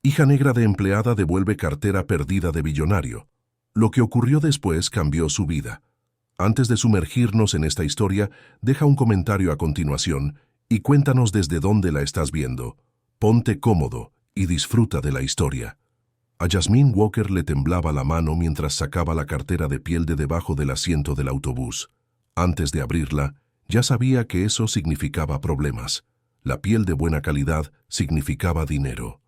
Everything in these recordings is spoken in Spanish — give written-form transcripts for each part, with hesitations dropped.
Hija negra de empleada devuelve cartera perdida de billonario. Lo que ocurrió después cambió su vida. Antes de sumergirnos en esta historia, deja un comentario a continuación y cuéntanos desde dónde la estás viendo. Ponte cómodo y disfruta de la historia. A Jasmine Walker le temblaba la mano mientras sacaba la cartera de piel de debajo del asiento del autobús. Antes de abrirla, ya sabía que eso significaba problemas. La piel de buena calidad significaba dinero.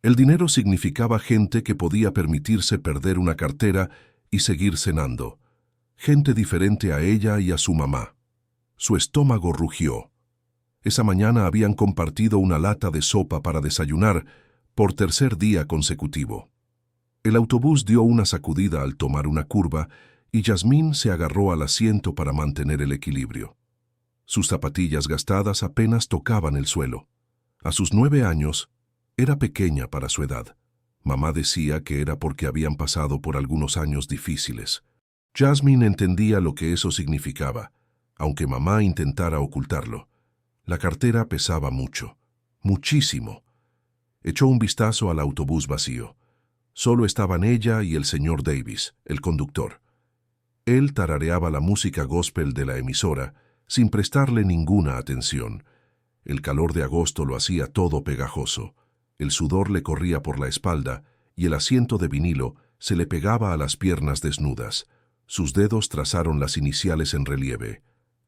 El dinero significaba gente que podía permitirse perder una cartera y seguir cenando. Gente diferente a ella y a su mamá. Su estómago rugió. Esa mañana habían compartido una lata de sopa para desayunar por tercer día consecutivo. El autobús dio una sacudida al tomar una curva y Jasmine se agarró al asiento para mantener el equilibrio. Sus zapatillas gastadas apenas tocaban el suelo. A sus 9 años, era pequeña para su edad. Mamá decía que era porque habían pasado por algunos años difíciles. Jasmine entendía lo que eso significaba, aunque mamá intentara ocultarlo. La cartera pesaba mucho, muchísimo. Echó un vistazo al autobús vacío. Solo estaban ella y el señor Davis, el conductor. Él tarareaba la música gospel de la emisora, sin prestarle ninguna atención. El calor de agosto lo hacía todo pegajoso. El sudor le corría por la espalda y el asiento de vinilo se le pegaba a las piernas desnudas. Sus dedos trazaron las iniciales en relieve.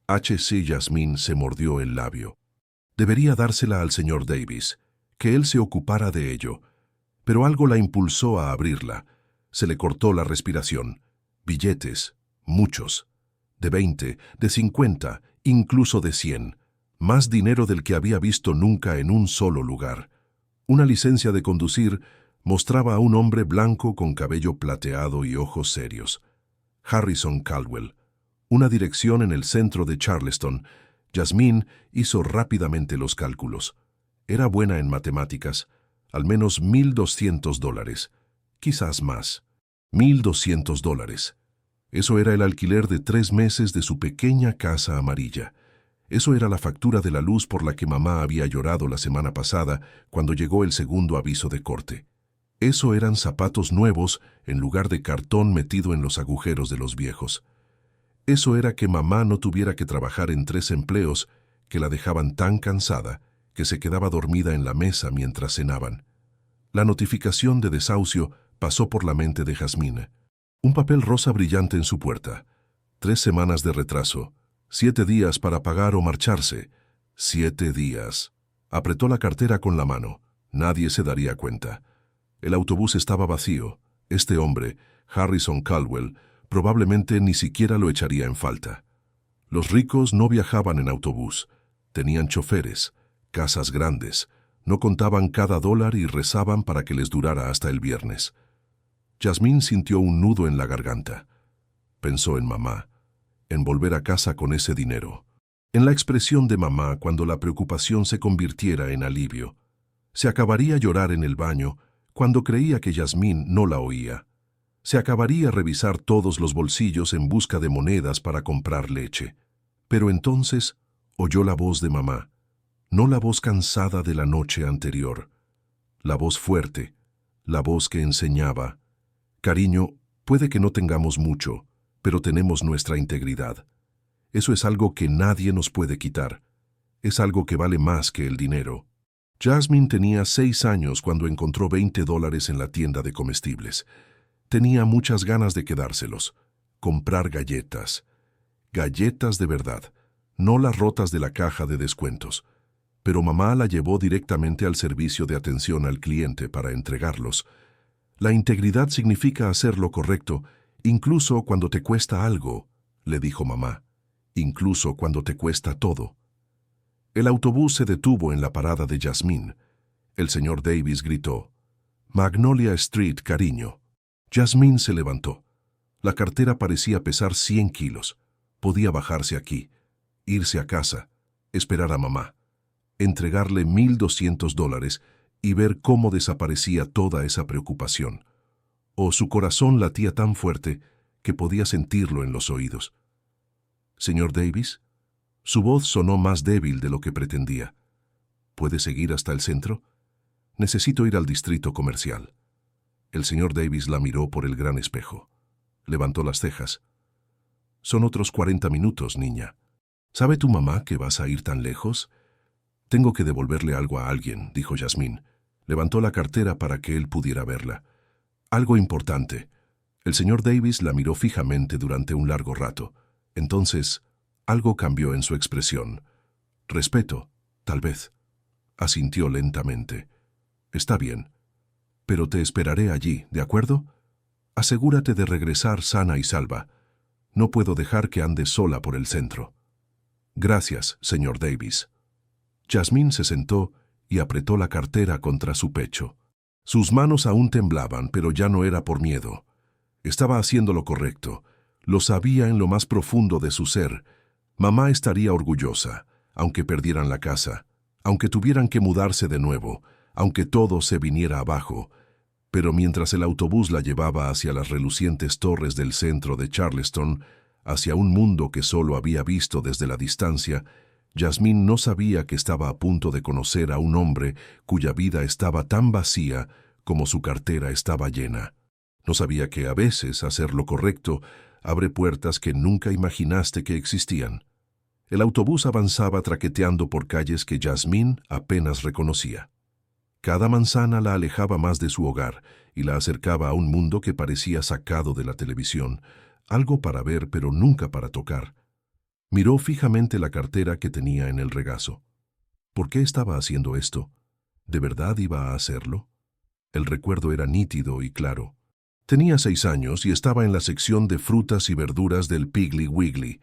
H.C. Jasmine se mordió el labio. Debería dársela al señor Davis, que él se ocupara de ello. Pero algo la impulsó a abrirla. Se le cortó la respiración. Billetes, muchos. De 20, de 50, incluso de 100. Más dinero del que había visto nunca en un solo lugar. Una licencia de conducir mostraba a un hombre blanco con cabello plateado y ojos serios. Harrison Caldwell. Una dirección en el centro de Charleston. Jasmine hizo rápidamente los cálculos. Era buena en matemáticas. Al menos $1,200. Quizás más. $1,200. Eso era el alquiler de 3 meses de su pequeña casa amarilla. Eso era la factura de la luz por la que mamá había llorado la semana pasada cuando llegó el segundo aviso de corte. Eso eran zapatos nuevos en lugar de cartón metido en los agujeros de los viejos. Eso era que mamá no tuviera que trabajar en 3 empleos que la dejaban tan cansada que se quedaba dormida en la mesa mientras cenaban. La notificación de desahucio pasó por la mente de Jasmine. Un papel rosa brillante en su puerta. 3 semanas de retraso. 7 días para pagar o marcharse. 7 días. Apretó la cartera con la mano. Nadie se daría cuenta. El autobús estaba vacío. Este hombre, Harrison Caldwell, probablemente ni siquiera lo echaría en falta. Los ricos no viajaban en autobús. Tenían choferes, casas grandes, no contaban cada dólar y rezaban para que les durara hasta el viernes. Jasmine sintió un nudo en la garganta. Pensó en mamá, en volver a casa con ese dinero, en la expresión de mamá cuando la preocupación se convirtiera en alivio. Se acabaría llorar en el baño cuando creía que Jasmine no la oía. Se acabaría revisar todos los bolsillos en busca de monedas para comprar leche. Pero entonces oyó la voz de mamá, no la voz cansada de la noche anterior, la voz fuerte, la voz que enseñaba: cariño, puede que no tengamos mucho, pero tenemos nuestra integridad. Eso es algo que nadie nos puede quitar. Es algo que vale más que el dinero. Jasmine tenía 6 años cuando encontró $20 en la tienda de comestibles. Tenía muchas ganas de quedárselos. Comprar galletas. Galletas de verdad, no las rotas de la caja de descuentos. Pero mamá la llevó directamente al servicio de atención al cliente para entregarlos. La integridad significa hacer lo correcto, incluso cuando te cuesta algo, le dijo mamá. Incluso cuando te cuesta todo. El autobús se detuvo en la parada de Jasmine. El señor Davis gritó: Magnolia Street, cariño. Jasmine se levantó. La cartera parecía pesar 100 kilos. Podía bajarse aquí, irse a casa, esperar a mamá, entregarle $1,200 y ver cómo desaparecía toda esa preocupación. O su corazón latía tan fuerte que podía sentirlo en los oídos. «Señor Davis». Su voz sonó más débil de lo que pretendía. «¿Puede seguir hasta el centro?» Necesito ir al distrito comercial. El señor Davis la miró por el gran espejo. Levantó las cejas. Son otros 40 minutos, niña. ¿Sabe tu mamá que vas a ir tan lejos? Tengo que devolverle algo a alguien, dijo Jasmine. Levantó la cartera para que él pudiera verla. Algo importante. El señor Davis la miró fijamente durante un largo rato. Entonces, algo cambió en su expresión. Respeto, tal vez. Asintió lentamente. Está bien. Pero te esperaré allí, ¿de acuerdo? Asegúrate de regresar sana y salva. No puedo dejar que andes sola por el centro. Gracias, señor Davis. Jasmine se sentó y apretó la cartera contra su pecho. Sus manos aún temblaban, pero ya no era por miedo. Estaba haciendo lo correcto. Lo sabía en lo más profundo de su ser. Mamá estaría orgullosa, aunque perdieran la casa, aunque tuvieran que mudarse de nuevo, aunque todo se viniera abajo. Pero mientras el autobús la llevaba hacia las relucientes torres del centro de Charleston, hacia un mundo que solo había visto desde la distancia, Jasmine no sabía que estaba a punto de conocer a un hombre cuya vida estaba tan vacía como su cartera estaba llena. No sabía que a veces hacer lo correcto abre puertas que nunca imaginaste que existían. El autobús avanzaba traqueteando por calles que Jasmine apenas reconocía. Cada manzana la alejaba más de su hogar y la acercaba a un mundo que parecía sacado de la televisión, algo para ver pero nunca para tocar. Miró fijamente la cartera que tenía en el regazo. ¿Por qué estaba haciendo esto? ¿De verdad iba a hacerlo? El recuerdo era nítido y claro. Tenía 6 años y estaba en la sección de frutas y verduras del Piggly Wiggly.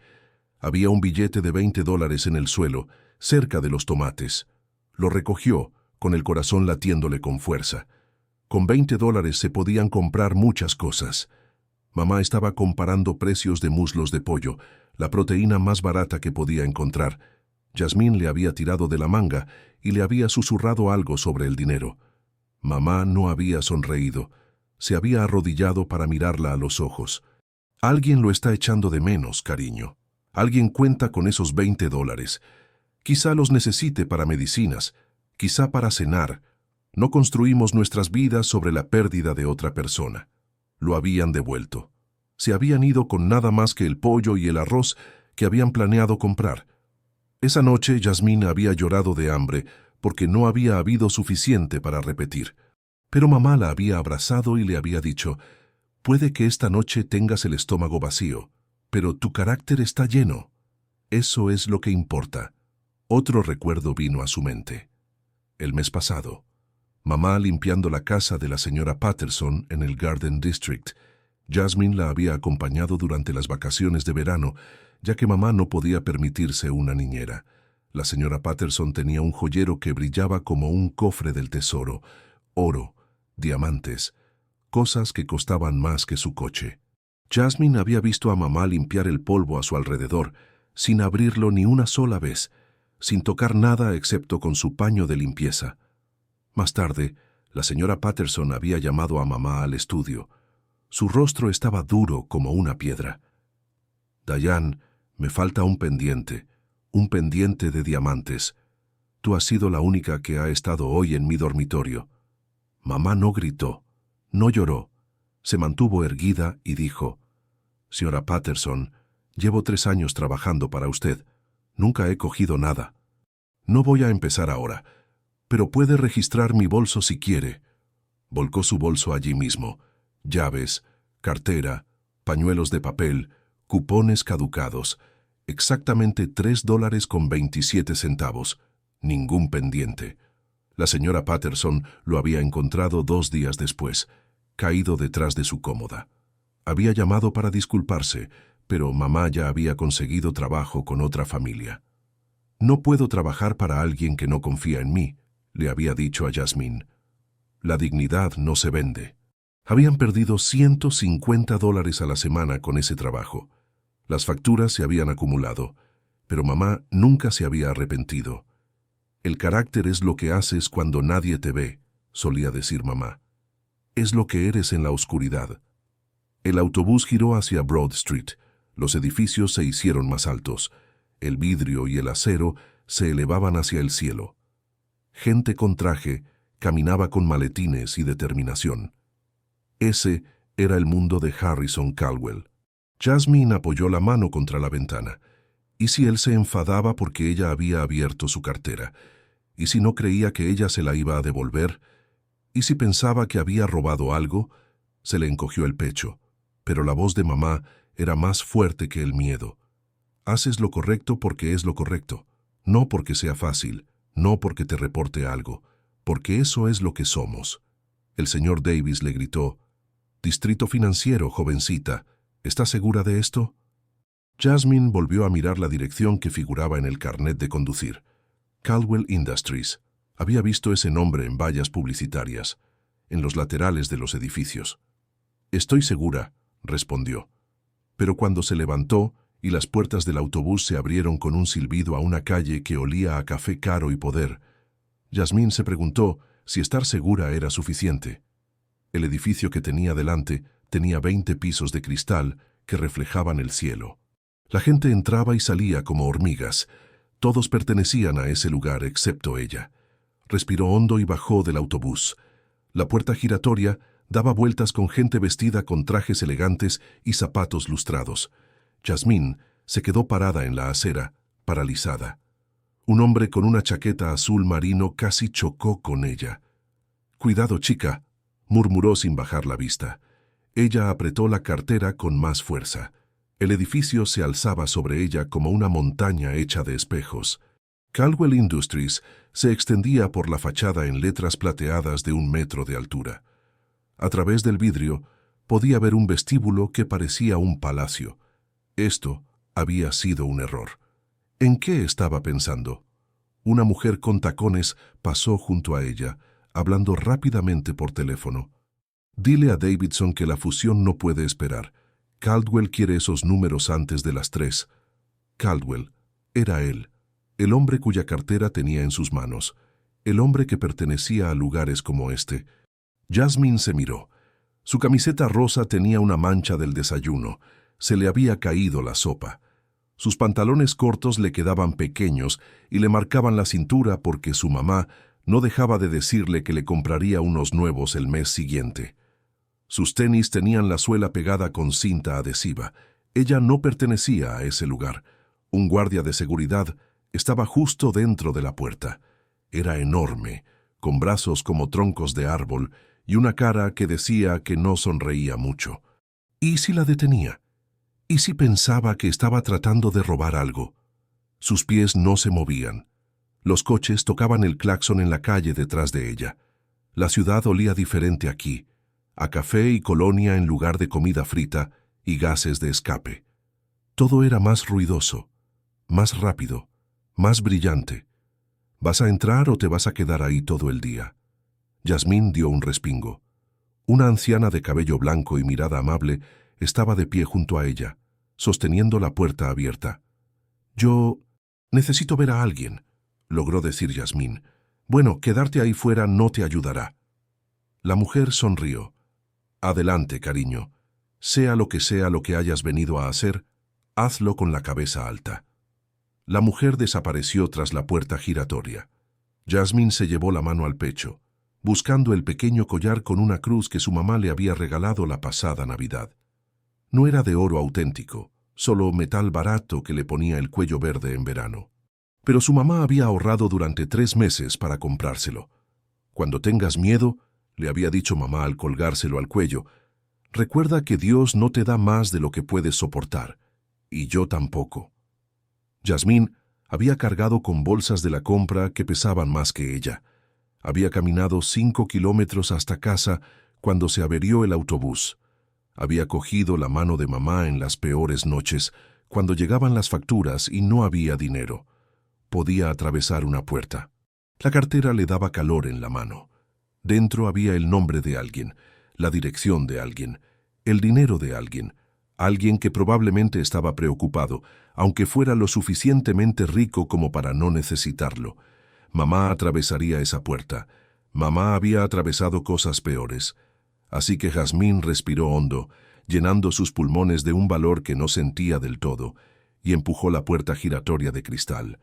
Había un billete de $20 en el suelo, cerca de los tomates. Lo recogió, con el corazón latiéndole con fuerza. Con $20 se podían comprar muchas cosas. Mamá estaba comparando precios de muslos de pollo, la proteína más barata que podía encontrar. Jasmine le había tirado de la manga y le había susurrado algo sobre el dinero. Mamá no había sonreído. Se había arrodillado para mirarla a los ojos. Alguien lo está echando de menos, cariño. Alguien cuenta con esos $20. Quizá los necesite para medicinas, quizá para cenar. No construimos nuestras vidas sobre la pérdida de otra persona. Lo habían devuelto. Se habían ido con nada más que el pollo y el arroz que habían planeado comprar. Esa noche Jasmine había llorado de hambre porque no había habido suficiente para repetir. Pero mamá la había abrazado y le había dicho, «Puede que esta noche tengas el estómago vacío, pero tu carácter está lleno. Eso es lo que importa». Otro recuerdo vino a su mente. El mes pasado, mamá limpiando la casa de la señora Patterson en el Garden District. Jasmine la había acompañado durante las vacaciones de verano, ya que mamá no podía permitirse una niñera. La señora Patterson tenía un joyero que brillaba como un cofre del tesoro, oro, diamantes, cosas que costaban más que su coche. Jasmine había visto a mamá limpiar el polvo a su alrededor, sin abrirlo ni una sola vez, sin tocar nada excepto con su paño de limpieza. Más tarde, la señora Patterson había llamado a mamá al estudio. Su rostro estaba duro como una piedra. «Diane, me falta un pendiente de diamantes. Tú has sido la única que ha estado hoy en mi dormitorio». Mamá no gritó, no lloró. Se mantuvo erguida y dijo, «Señora Patterson, llevo 3 años trabajando para usted. Nunca he cogido nada. No voy a empezar ahora, pero puede registrar mi bolso si quiere». Volcó su bolso allí mismo. Llaves, cartera, pañuelos de papel, cupones caducados. Exactamente $3.27. Ningún pendiente. La señora Patterson lo había encontrado 2 días después, caído detrás de su cómoda. Había llamado para disculparse, pero mamá ya había conseguido trabajo con otra familia. «No puedo trabajar para alguien que no confía en mí», le había dicho a Jasmine. «La dignidad no se vende». Habían perdido $150 a la semana con ese trabajo. Las facturas se habían acumulado, pero mamá nunca se había arrepentido. «El carácter es lo que haces cuando nadie te ve», solía decir mamá. «Es lo que eres en la oscuridad». El autobús giró hacia Broad Street. Los edificios se hicieron más altos. El vidrio y el acero se elevaban hacia el cielo. Gente con traje Caminaba con maletines y determinación. Ese era el mundo de Harrison Caldwell. Jasmine apoyó la mano contra la ventana. ¿Y si él se enfadaba porque ella había abierto su cartera? ¿Y si no creía que ella se la iba a devolver? ¿Y si pensaba que había robado algo? Se le encogió el pecho, pero la voz de mamá era más fuerte que el miedo. Haces lo correcto porque es lo correcto, no porque sea fácil, no porque te reporte algo, porque eso es lo que somos. El señor Davis le gritó: «Distrito Financiero, jovencita, ¿estás segura de esto?» Jasmine volvió a mirar la dirección que figuraba en el carnet de conducir. Caldwell Industries. Había visto ese nombre en vallas publicitarias, en los laterales de los edificios. «Estoy segura», respondió. Pero cuando se levantó y las puertas del autobús se abrieron con un silbido a una calle que olía a café caro y poder, Jasmine se preguntó si estar segura era suficiente. El edificio que tenía delante tenía 20 pisos de cristal que reflejaban el cielo. La gente entraba y salía como hormigas. Todos pertenecían a ese lugar excepto ella. Respiró hondo y bajó del autobús. La puerta giratoria daba vueltas con gente vestida con trajes elegantes y zapatos lustrados. Jasmine se quedó parada en la acera, paralizada. Un hombre con una chaqueta azul marino casi chocó con ella. «Cuidado, chica», murmuró sin bajar la vista. Ella apretó la cartera con más fuerza. El edificio se alzaba sobre ella como una montaña hecha de espejos. Caldwell Industries se extendía por la fachada en letras plateadas de 1 metro de altura. A través del vidrio podía ver un vestíbulo que parecía un palacio. Esto había sido un error. ¿En qué estaba pensando? Una mujer con tacones pasó junto a ella, hablando rápidamente por teléfono. «Dile a Davidson que la fusión no puede esperar. Caldwell quiere esos números antes de las 3. Caldwell era él, el hombre cuya cartera tenía en sus manos, el hombre que pertenecía a lugares como este. Jasmine se miró. Su camiseta rosa tenía una mancha del desayuno. Se le había caído la sopa. Sus pantalones cortos le quedaban pequeños y le marcaban la cintura porque su mamá no dejaba de decirle que le compraría unos nuevos el mes siguiente. Sus tenis tenían la suela pegada con cinta adhesiva. Ella no pertenecía a ese lugar. Un guardia de seguridad estaba justo dentro de la puerta. Era enorme, con brazos como troncos de árbol y una cara que decía que no sonreía mucho. ¿Y si la detenía? ¿Y si pensaba que estaba tratando de robar algo? Sus pies no se movían. Los coches tocaban el claxon en la calle detrás de ella. La ciudad olía diferente aquí, a café y colonia en lugar de comida frita y gases de escape. Todo era más ruidoso, más rápido, más brillante. ¿Vas a entrar o te vas a quedar ahí todo el día? Jasmine dio un respingo. Una anciana de cabello blanco y mirada amable estaba de pie junto a ella, sosteniendo la puerta abierta. «Yo necesito ver a alguien», logró decir Jasmine. «Bueno, quedarte ahí fuera no te ayudará». La mujer sonrió. «Adelante, cariño. Sea lo que hayas venido a hacer, hazlo con la cabeza alta». La mujer desapareció tras la puerta giratoria. Jasmine se llevó la mano al pecho, buscando el pequeño collar con una cruz que su mamá le había regalado la pasada Navidad. No era de oro auténtico, solo metal barato que le ponía el cuello verde en verano. Pero su mamá había ahorrado durante 3 meses para comprárselo. «Cuando tengas miedo», le había dicho mamá al colgárselo al cuello, «recuerda que Dios no te da más de lo que puedes soportar, y yo tampoco». Jasmine había cargado con bolsas de la compra que pesaban más que ella. Había caminado 5 kilómetros hasta casa cuando se averió el autobús. Había cogido la mano de mamá en las peores noches, cuando llegaban las facturas y no había dinero. Podía atravesar una puerta. La cartera le daba calor en la mano. Dentro había el nombre de alguien, la dirección de alguien, el dinero de alguien, alguien que probablemente estaba preocupado, aunque fuera lo suficientemente rico como para no necesitarlo. Mamá atravesaría esa puerta. Mamá había atravesado cosas peores. Así que Jasmine respiró hondo, llenando sus pulmones de un valor que no sentía del todo, y empujó la puerta giratoria de cristal.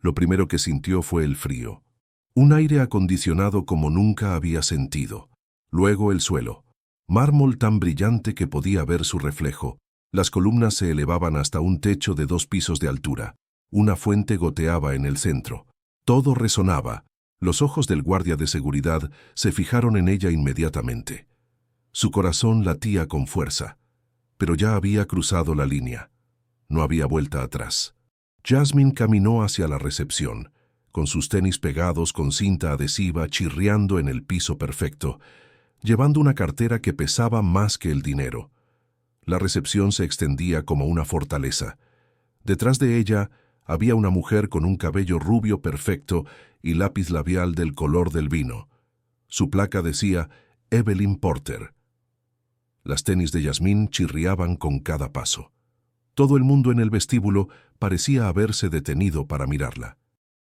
Lo primero que sintió fue el frío. Un aire acondicionado como nunca había sentido. Luego el suelo. Mármol tan brillante que podía ver su reflejo. Las columnas se elevaban hasta un techo de 2 pisos de altura. Una fuente goteaba en el centro. Todo resonaba. Los ojos del guardia de seguridad se fijaron en ella inmediatamente. Su corazón latía con fuerza, pero ya había cruzado la línea. No había vuelta atrás. Jasmine caminó hacia la recepción, con sus tenis pegados con cinta adhesiva chirriando en el piso perfecto, llevando una cartera que pesaba más que el dinero. La recepción se extendía como una fortaleza. Detrás de ella había una mujer con un cabello rubio perfecto y lápiz labial del color del vino. Su placa decía Evelyn Porter. Las tenis de Jasmine chirriaban con cada paso. Todo el mundo en el vestíbulo parecía haberse detenido para mirarla.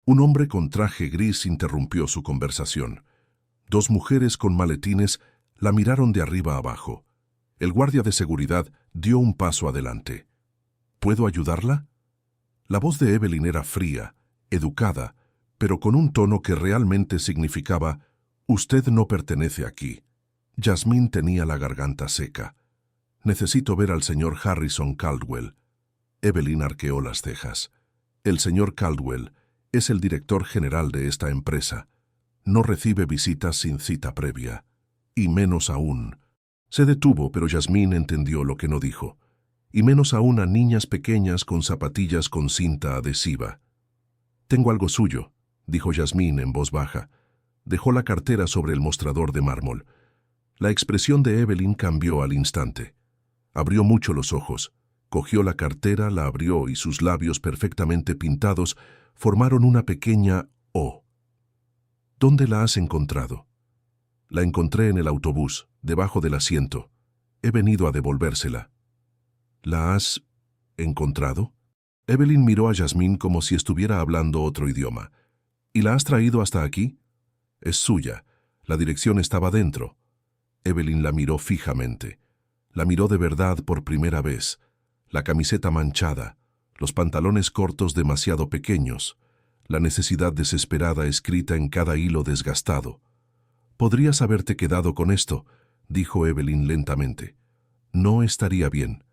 Un hombre con traje gris interrumpió su conversación. 2 mujeres con maletines la miraron de arriba abajo. El guardia de seguridad dio un paso adelante. ¿Puedo ayudarla? La voz de Evelyn era fría, educada, pero con un tono que realmente significaba: «Usted no pertenece aquí». Jasmine tenía la garganta seca. «Necesito ver al señor Harrison Caldwell». Evelyn arqueó las cejas. «El señor Caldwell es el director general de esta empresa. No recibe visitas sin cita previa. Y menos aún». Se detuvo, pero Jasmine entendió lo que no dijo. «Y menos aún a niñas pequeñas con zapatillas con cinta adhesiva». «Tengo algo suyo», dijo Jasmine en voz baja. Dejó la cartera sobre el mostrador de mármol. La expresión de Evelyn cambió al instante. Abrió mucho los ojos. Cogió la cartera, la abrió y sus labios perfectamente pintados formaron una pequeña O. «¿Dónde la has encontrado?» «La encontré en el autobús, debajo del asiento. He venido a devolvérsela». «¿La has encontrado?» Evelyn miró a Jasmine como si estuviera hablando otro idioma. «¿Y la has traído hasta aquí?» «Es suya. La dirección estaba dentro». Evelyn la miró fijamente. La miró de verdad por primera vez. La camiseta manchada, los pantalones cortos demasiado pequeños, la necesidad desesperada escrita en cada hilo desgastado. «Podrías haberte quedado con esto», dijo Evelyn lentamente. «No estaría bien».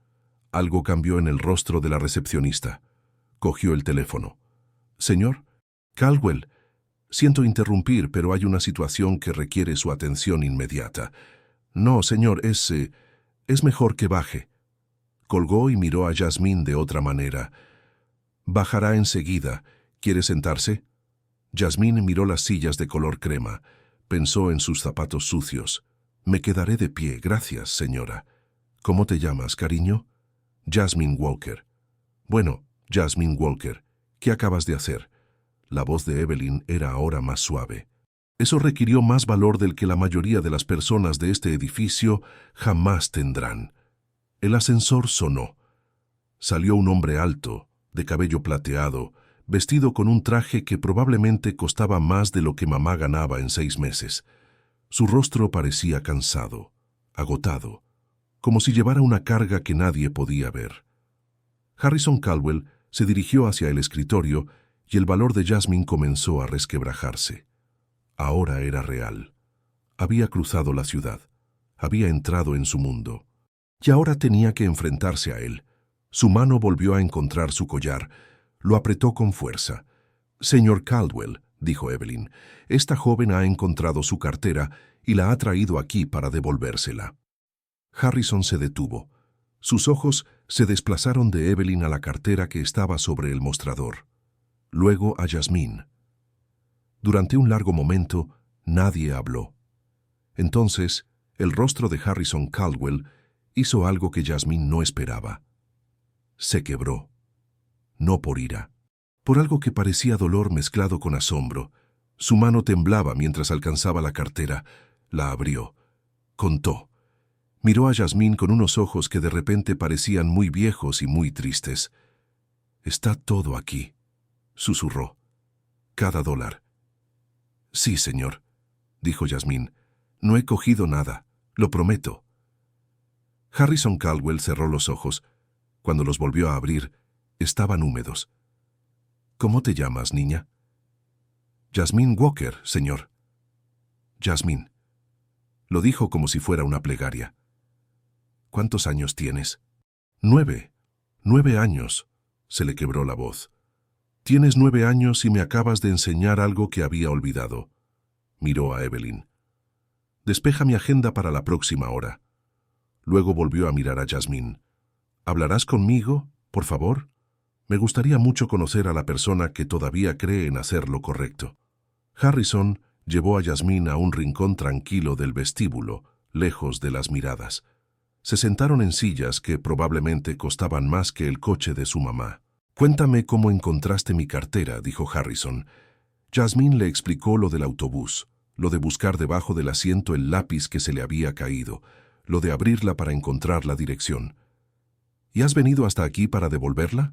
Algo cambió en el rostro de la recepcionista. Cogió el teléfono. «Señor Caldwell, siento interrumpir, pero hay una situación que requiere su atención inmediata». «No, señor, es mejor que baje». Colgó y miró a Jasmine de otra manera. «Bajará enseguida. ¿Quiere sentarse?» Jasmine miró las sillas de color crema. Pensó en sus zapatos sucios. «Me quedaré de pie, gracias, señora». «¿Cómo te llamas, cariño?» «Jasmine Walker». «Bueno, Jasmine Walker, ¿qué acabas de hacer?» La voz de Evelyn era ahora más suave. Eso requirió más valor del que la mayoría de las personas de este edificio jamás tendrán. El ascensor sonó. Salió un hombre alto, de cabello plateado, vestido con un traje que probablemente costaba más de lo que mamá ganaba en 6 meses. Su rostro parecía cansado, agotado, como si llevara una carga que nadie podía ver. Harrison Caldwell se dirigió hacia el escritorio y el valor de Jasmine comenzó a resquebrajarse. Ahora era real. Había cruzado la ciudad. Había entrado en su mundo. Y ahora tenía que enfrentarse a él. Su mano volvió a encontrar su collar. Lo apretó con fuerza. «Señor Caldwell», dijo Evelyn, «esta joven ha encontrado su cartera y la ha traído aquí para devolvérsela». Harrison se detuvo. Sus ojos se desplazaron de Evelyn a la cartera que estaba sobre el mostrador. Luego a Jasmine. Durante un largo momento, nadie habló. Entonces, el rostro de Harrison Caldwell hizo algo que Jasmine no esperaba. Se quebró. No por ira. Por algo que parecía dolor mezclado con asombro. Su mano temblaba mientras alcanzaba la cartera. La abrió. Contó. Miró a Jasmine con unos ojos que de repente parecían muy viejos y muy tristes. «Está todo aquí», susurró. «Cada dólar». «Sí, señor», dijo Jasmine. «No he cogido nada, lo prometo». Harrison Caldwell cerró los ojos. Cuando los volvió a abrir, estaban húmedos. «¿Cómo te llamas, niña?» Jasmine Walker, señor. Jasmine. Lo dijo como si fuera una plegaria. ¿Cuántos años tienes? 9. 9 años. Se le quebró la voz. Tienes 9 años y me acabas de enseñar algo que había olvidado. Miró a Evelyn. Despeja mi agenda para la próxima hora. Luego volvió a mirar a Jasmine. ¿Hablarás conmigo, por favor? Me gustaría mucho conocer a la persona que todavía cree en hacer lo correcto. Harrison llevó a Jasmine a un rincón tranquilo del vestíbulo, lejos de las miradas. Se sentaron en sillas que probablemente costaban más que el coche de su mamá. «Cuéntame cómo encontraste mi cartera», dijo Harrison. Jasmine le explicó lo del autobús, lo de buscar debajo del asiento el lápiz que se le había caído, lo de abrirla para encontrar la dirección. «¿Y has venido hasta aquí para devolverla?»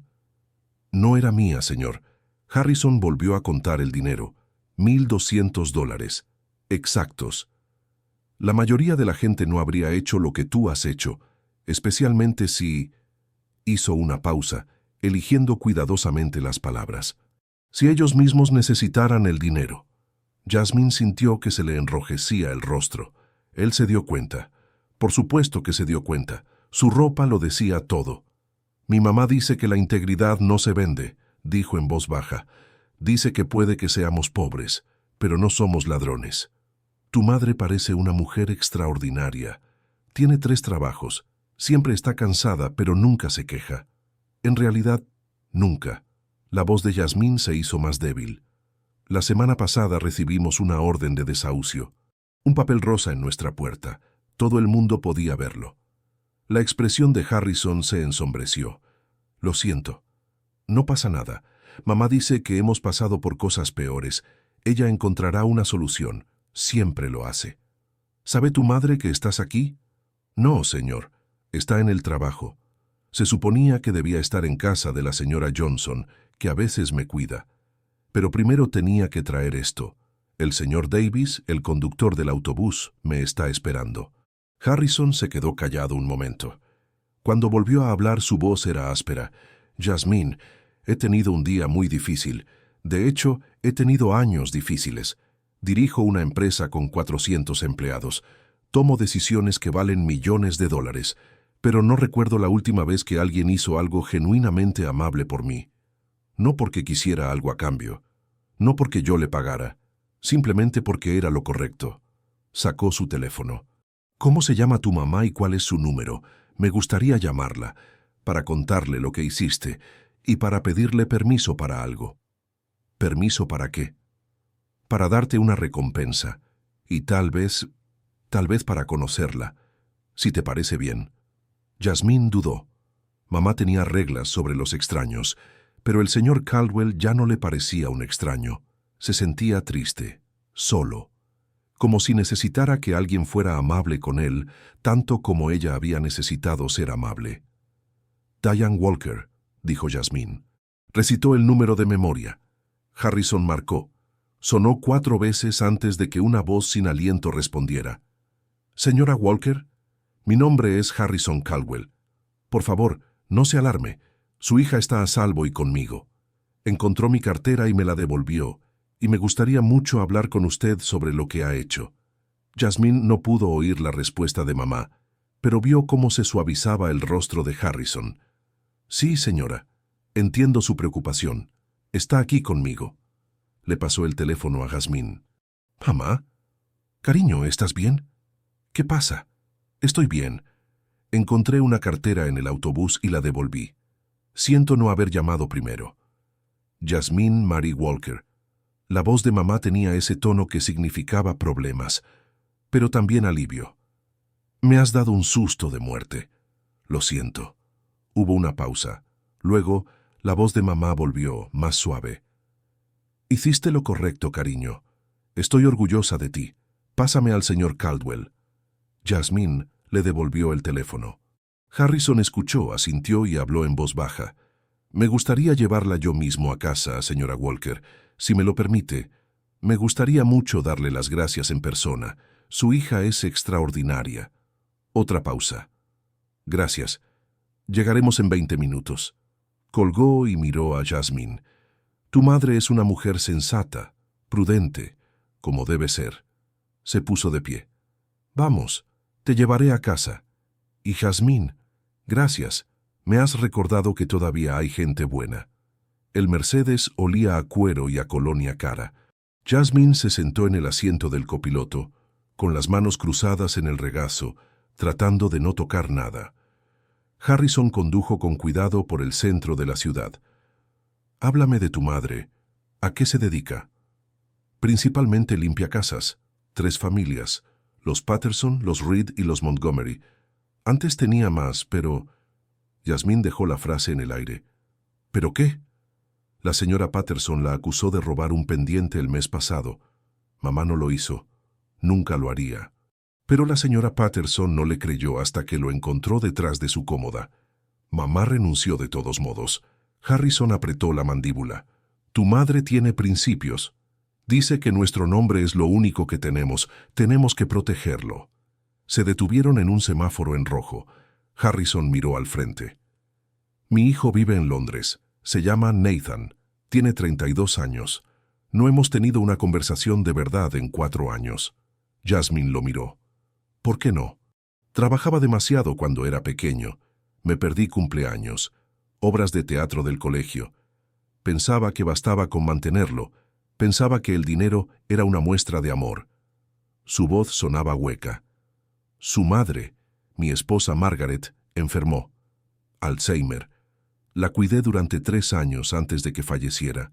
«No era mía, señor». Harrison volvió a contar el dinero. $1,200. Exactos. La mayoría de la gente no habría hecho lo que tú has hecho, especialmente si... Hizo una pausa, eligiendo cuidadosamente las palabras. Si ellos mismos necesitaran el dinero. Jasmine sintió que se le enrojecía el rostro. Él se dio cuenta. Por supuesto que se dio cuenta. Su ropa lo decía todo. «Mi mamá dice que la integridad no se vende», dijo en voz baja. «Dice que puede que seamos pobres, pero no somos ladrones. Tu madre parece una mujer extraordinaria. Tiene 3 trabajos. Siempre está cansada, pero nunca se queja. En realidad, nunca». La voz de Jasmine se hizo más débil. «La semana pasada recibimos una orden de desahucio. Un papel rosa en nuestra puerta. Todo el mundo podía verlo». La expresión de Harrison se ensombreció. «Lo siento. No pasa nada. Mamá dice que hemos pasado por cosas peores. Ella encontrará una solución. Siempre lo hace». «¿Sabe tu madre que estás aquí?» «No, señor. Está en el trabajo. Se suponía que debía estar en casa de la señora Johnson, que a veces me cuida. Pero primero tenía que traer esto. El señor Davis, el conductor del autobús, me está esperando». Harrison se quedó callado un momento. Cuando volvió a hablar, su voz era áspera. «Jasmine, he tenido un día muy difícil. De hecho, he tenido años difíciles. Dirijo una empresa con 400 empleados. Tomo decisiones que valen millones de dólares. Pero no recuerdo la última vez que alguien hizo algo genuinamente amable por mí. No porque quisiera algo a cambio. No porque yo le pagara. Simplemente porque era lo correcto». Sacó su teléfono. «¿Cómo se llama tu mamá y cuál es su número? Me gustaría llamarla, para contarle lo que hiciste y para pedirle permiso para algo». «¿Permiso para qué?» «Para darte una recompensa y tal vez para conocerla, si te parece bien». Jasmine dudó. Mamá tenía reglas sobre los extraños, pero el señor Caldwell ya no le parecía un extraño. Se sentía triste, solo, como si necesitara que alguien fuera amable con él, tanto como ella había necesitado ser amable. «Diane Walker», dijo Jasmine. Recitó el número de memoria. Harrison marcó. Sonó 4 veces antes de que una voz sin aliento respondiera. «Señora Walker, mi nombre es Harrison Caldwell. Por favor, no se alarme. Su hija está a salvo y conmigo. Encontró mi cartera y me la devolvió, y me gustaría mucho hablar con usted sobre lo que ha hecho». Jasmine no pudo oír la respuesta de mamá, pero vio cómo se suavizaba el rostro de Harrison. «Sí, señora. Entiendo su preocupación. Está aquí conmigo». Le pasó el teléfono a Jasmine. «Mamá. Cariño, ¿estás bien? ¿Qué pasa?» «Estoy bien. Encontré una cartera en el autobús y la devolví. Siento no haber llamado primero». Jasmine Mary Walker. La voz de mamá tenía ese tono que significaba problemas, pero también alivio. «Me has dado un susto de muerte. Lo siento». Hubo una pausa. Luego, la voz de mamá volvió, más suave. «Hiciste lo correcto, cariño. Estoy orgullosa de ti. Pásame al señor Caldwell». Jasmine le devolvió el teléfono. Harrison escuchó, asintió y habló en voz baja. «Me gustaría llevarla yo mismo a casa, señora Walker. Si me lo permite, me gustaría mucho darle las gracias en persona. Su hija es extraordinaria». Otra pausa. «Gracias. Llegaremos en 20 minutos». Colgó y miró a Jasmine. «Tu madre es una mujer sensata. prudente, como debe ser. Se puso de pie. Vamos, te llevaré a casa. Y Jazmín, gracias, me has recordado que todavía hay gente buena. El Mercedes olía a cuero y a colonia cara. Jazmín se sentó en el asiento del copiloto, con las manos cruzadas en el regazo, tratando de no tocar nada. Harrison condujo con cuidado por el centro de la ciudad. Háblame de tu madre. ¿A qué se dedica? Principalmente limpia casas. 3 familias. Los Patterson, los Reed y los Montgomery. Antes tenía más, pero... Jazmín dejó la frase en el aire. ¿Pero qué? La señora Patterson la acusó de robar un pendiente el mes pasado. Mamá no lo hizo. Nunca lo haría. Pero la señora Patterson no le creyó hasta que lo encontró detrás de su cómoda. Mamá renunció de todos modos. Harrison apretó la mandíbula. Tu madre tiene principios. Dice que nuestro nombre es lo único que tenemos. Tenemos que protegerlo. Se detuvieron en un semáforo en rojo. Harrison miró al frente. Mi hijo vive en Londres. Se llama Nathan. Tiene 32 años. No hemos tenido una conversación de verdad en 4 años. Jazmín lo miró. ¿Por qué no? Trabajaba demasiado cuando era pequeño. Me perdí cumpleaños, obras de teatro del colegio. Pensaba que bastaba con mantenerlo. Pensaba que el dinero era una muestra de amor. Su voz sonaba hueca. Su madre, mi esposa Margaret, enfermó. Alzheimer. La cuidé durante 3 años antes de que falleciera.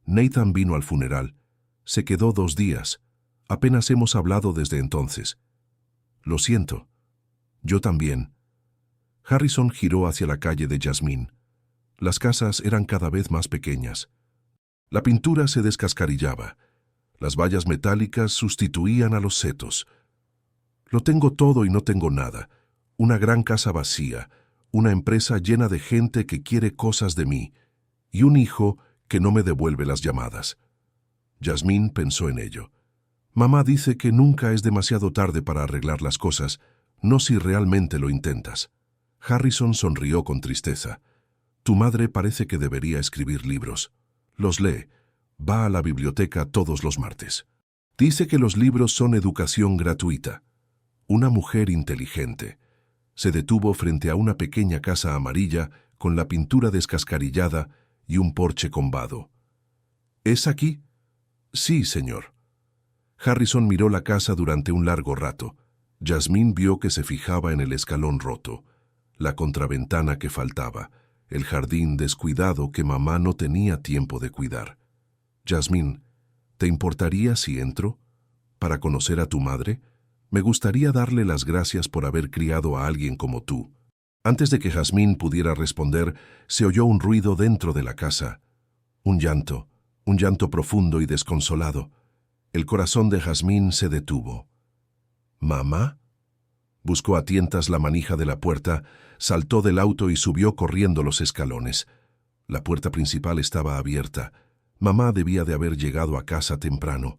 Nathan vino al funeral. Se quedó 2 días. Apenas hemos hablado desde entonces. Lo siento. Yo también. Harrison giró hacia la calle de Jazmín. Las casas eran cada vez más pequeñas. La pintura se descascarillaba. Las vallas metálicas sustituían a los setos. Lo tengo todo y no tengo nada. Una gran casa vacía, una empresa llena de gente que quiere cosas de mí, y un hijo que no me devuelve las llamadas. Jazmín pensó en ello. Mamá dice que nunca es demasiado tarde para arreglar las cosas, no si realmente lo intentas. Harrison sonrió con tristeza. Tu madre parece que debería escribir libros. Los lee. Va a la biblioteca todos los martes. Dice que los libros son educación gratuita. Una mujer inteligente. Se detuvo frente a una pequeña casa amarilla con la pintura descascarillada y un porche combado. ¿Es aquí? Sí, señor. Harrison miró la casa durante un largo rato. Jazmín vio que se fijaba en el escalón roto, la contraventana que faltaba, el jardín descuidado que mamá no tenía tiempo de cuidar. Jazmín, ¿te importaría si entro? ¿Para conocer a tu madre? Me gustaría darle las gracias por haber criado a alguien como tú. Antes de que Jazmín pudiera responder, se oyó un ruido dentro de la casa. Un llanto profundo y desconsolado. El corazón de Jazmín se detuvo. ¿Mamá? Buscó a tientas la manija de la puerta, saltó del auto y subió corriendo los escalones. La puerta principal estaba abierta. Mamá debía de haber llegado a casa temprano.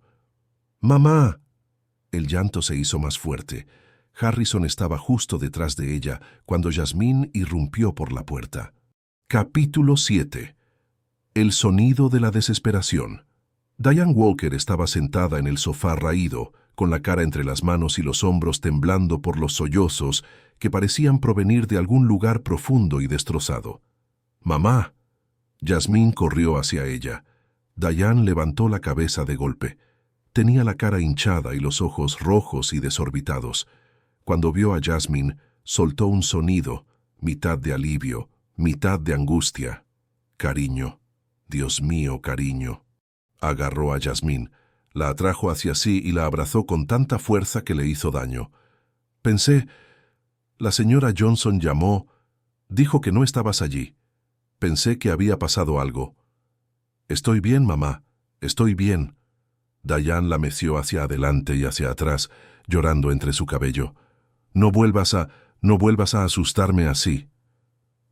¡Mamá! El llanto se hizo más fuerte. Harrison estaba justo detrás de ella cuando Jazmín irrumpió por la puerta. Capítulo 7. El sonido de la desesperación. Diane Walker estaba sentada en el sofá raído, con la cara entre las manos y los hombros temblando por los sollozos que parecían provenir de algún lugar profundo y destrozado. «¡Mamá!». Jazmín corrió hacia ella. Diane levantó la cabeza de golpe. Tenía la cara hinchada y los ojos rojos y desorbitados. Cuando vio a Jazmín, soltó un sonido, mitad de alivio, mitad de angustia. «Cariño. Dios mío, cariño». Agarró a Jazmín, la atrajo hacia sí y la abrazó con tanta fuerza que le hizo daño. Pensé, la señora Johnson llamó, dijo que no estabas allí. Pensé que había pasado algo. Estoy bien, mamá, estoy bien. Diane la meció hacia adelante y hacia atrás, llorando entre su cabello. No vuelvas a asustarme así.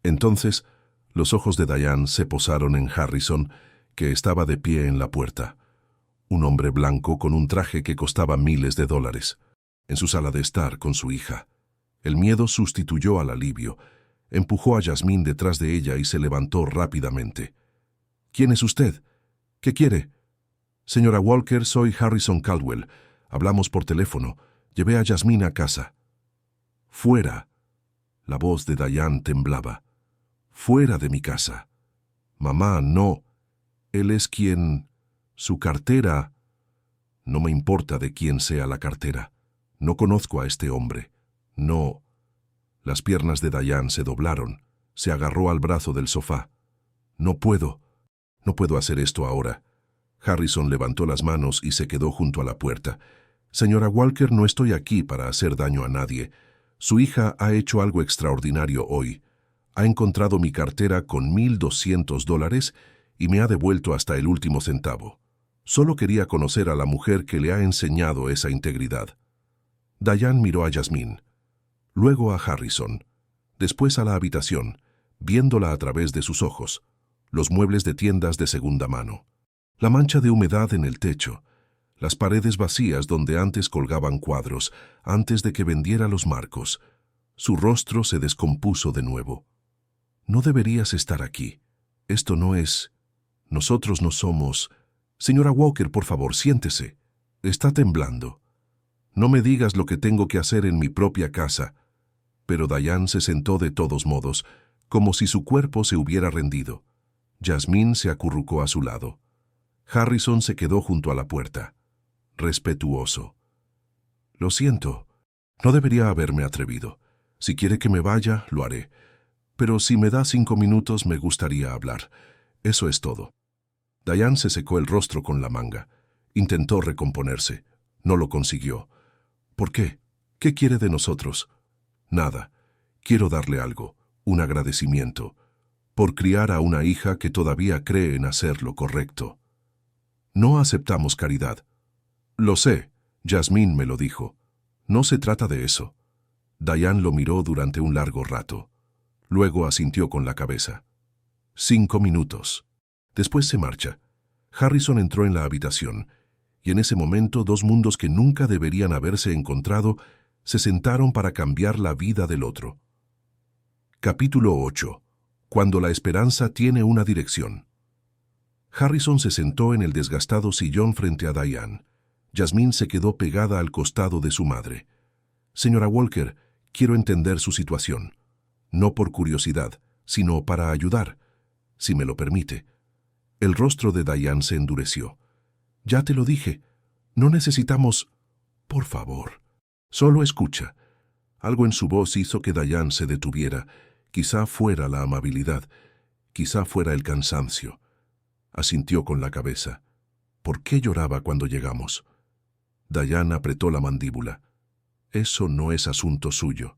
Entonces, los ojos de Diane se posaron en Harrison, que estaba de pie en la puerta. Un hombre blanco con un traje que costaba miles de dólares. En su sala de estar con su hija. El miedo sustituyó al alivio. Empujó a Jazmín detrás de ella y se levantó rápidamente. «¿Quién es usted? ¿Qué quiere?». Señora Walker, soy Harrison Caldwell. Hablamos por teléfono. Llevé a Jasmine a casa. Fuera. La voz de Diane temblaba. Fuera de mi casa. Mamá, no. Él es quien... Su cartera... No me importa de quién sea la cartera. No conozco a este hombre. No. Las piernas de Diane se doblaron. Se agarró al brazo del sofá. No puedo hacer esto ahora. Harrison levantó las manos y se quedó junto a la puerta. Señora Walker, no estoy aquí para hacer daño a nadie. Su hija ha hecho algo extraordinario hoy. Ha encontrado mi cartera con $1,200 y me ha devuelto hasta el último centavo. Solo quería conocer a la mujer que le ha enseñado esa integridad. Diane miró a Jasmine, luego a Harrison, después a la habitación, viéndola a través de sus ojos, los muebles de tiendas de segunda mano, la mancha de humedad en el techo, las paredes vacías donde antes colgaban cuadros, antes de que vendiera los marcos. Su rostro se descompuso de nuevo. No deberías estar aquí. Esto no es... Nosotros no somos... Señora Walker, por favor, siéntese. Está temblando. No me digas lo que tengo que hacer en mi propia casa. Pero Diane se sentó de todos modos, como si su cuerpo se hubiera rendido. Jasmine se acurrucó a su lado. Harrison se quedó junto a la puerta, respetuoso. Lo siento. No debería haberme atrevido. Si quiere que me vaya, lo haré. Pero si me da 5 minutos, me gustaría hablar. Eso es todo. Diane se secó el rostro con la manga. Intentó recomponerse. No lo consiguió. ¿Por qué? ¿Qué quiere de nosotros? Nada. Quiero darle algo, un agradecimiento, por criar a una hija que todavía cree en hacer lo correcto. No aceptamos caridad. Lo sé, Jasmine me lo dijo. No se trata de eso. Diane lo miró durante un largo rato. Luego asintió con la cabeza. 5 minutos. Después se marcha. Harrison entró en la habitación, y en ese momento 2 mundos que nunca deberían haberse encontrado se sentaron para cambiar la vida del otro. Capítulo 8. Cuando la esperanza tiene una dirección. Harrison se sentó en el desgastado sillón frente a Diane. Jasmine se quedó pegada al costado de su madre. Señora Walker, quiero entender su situación. No por curiosidad, sino para ayudar, si me lo permite. El rostro de Diane se endureció. Ya te lo dije, no necesitamos... Por favor, solo escucha. Algo en su voz hizo que Diane se detuviera. Quizá fuera la amabilidad, quizá fuera el cansancio. Asintió con la cabeza. ¿Por qué lloraba cuando llegamos? Diane apretó la mandíbula. Eso no es asunto suyo.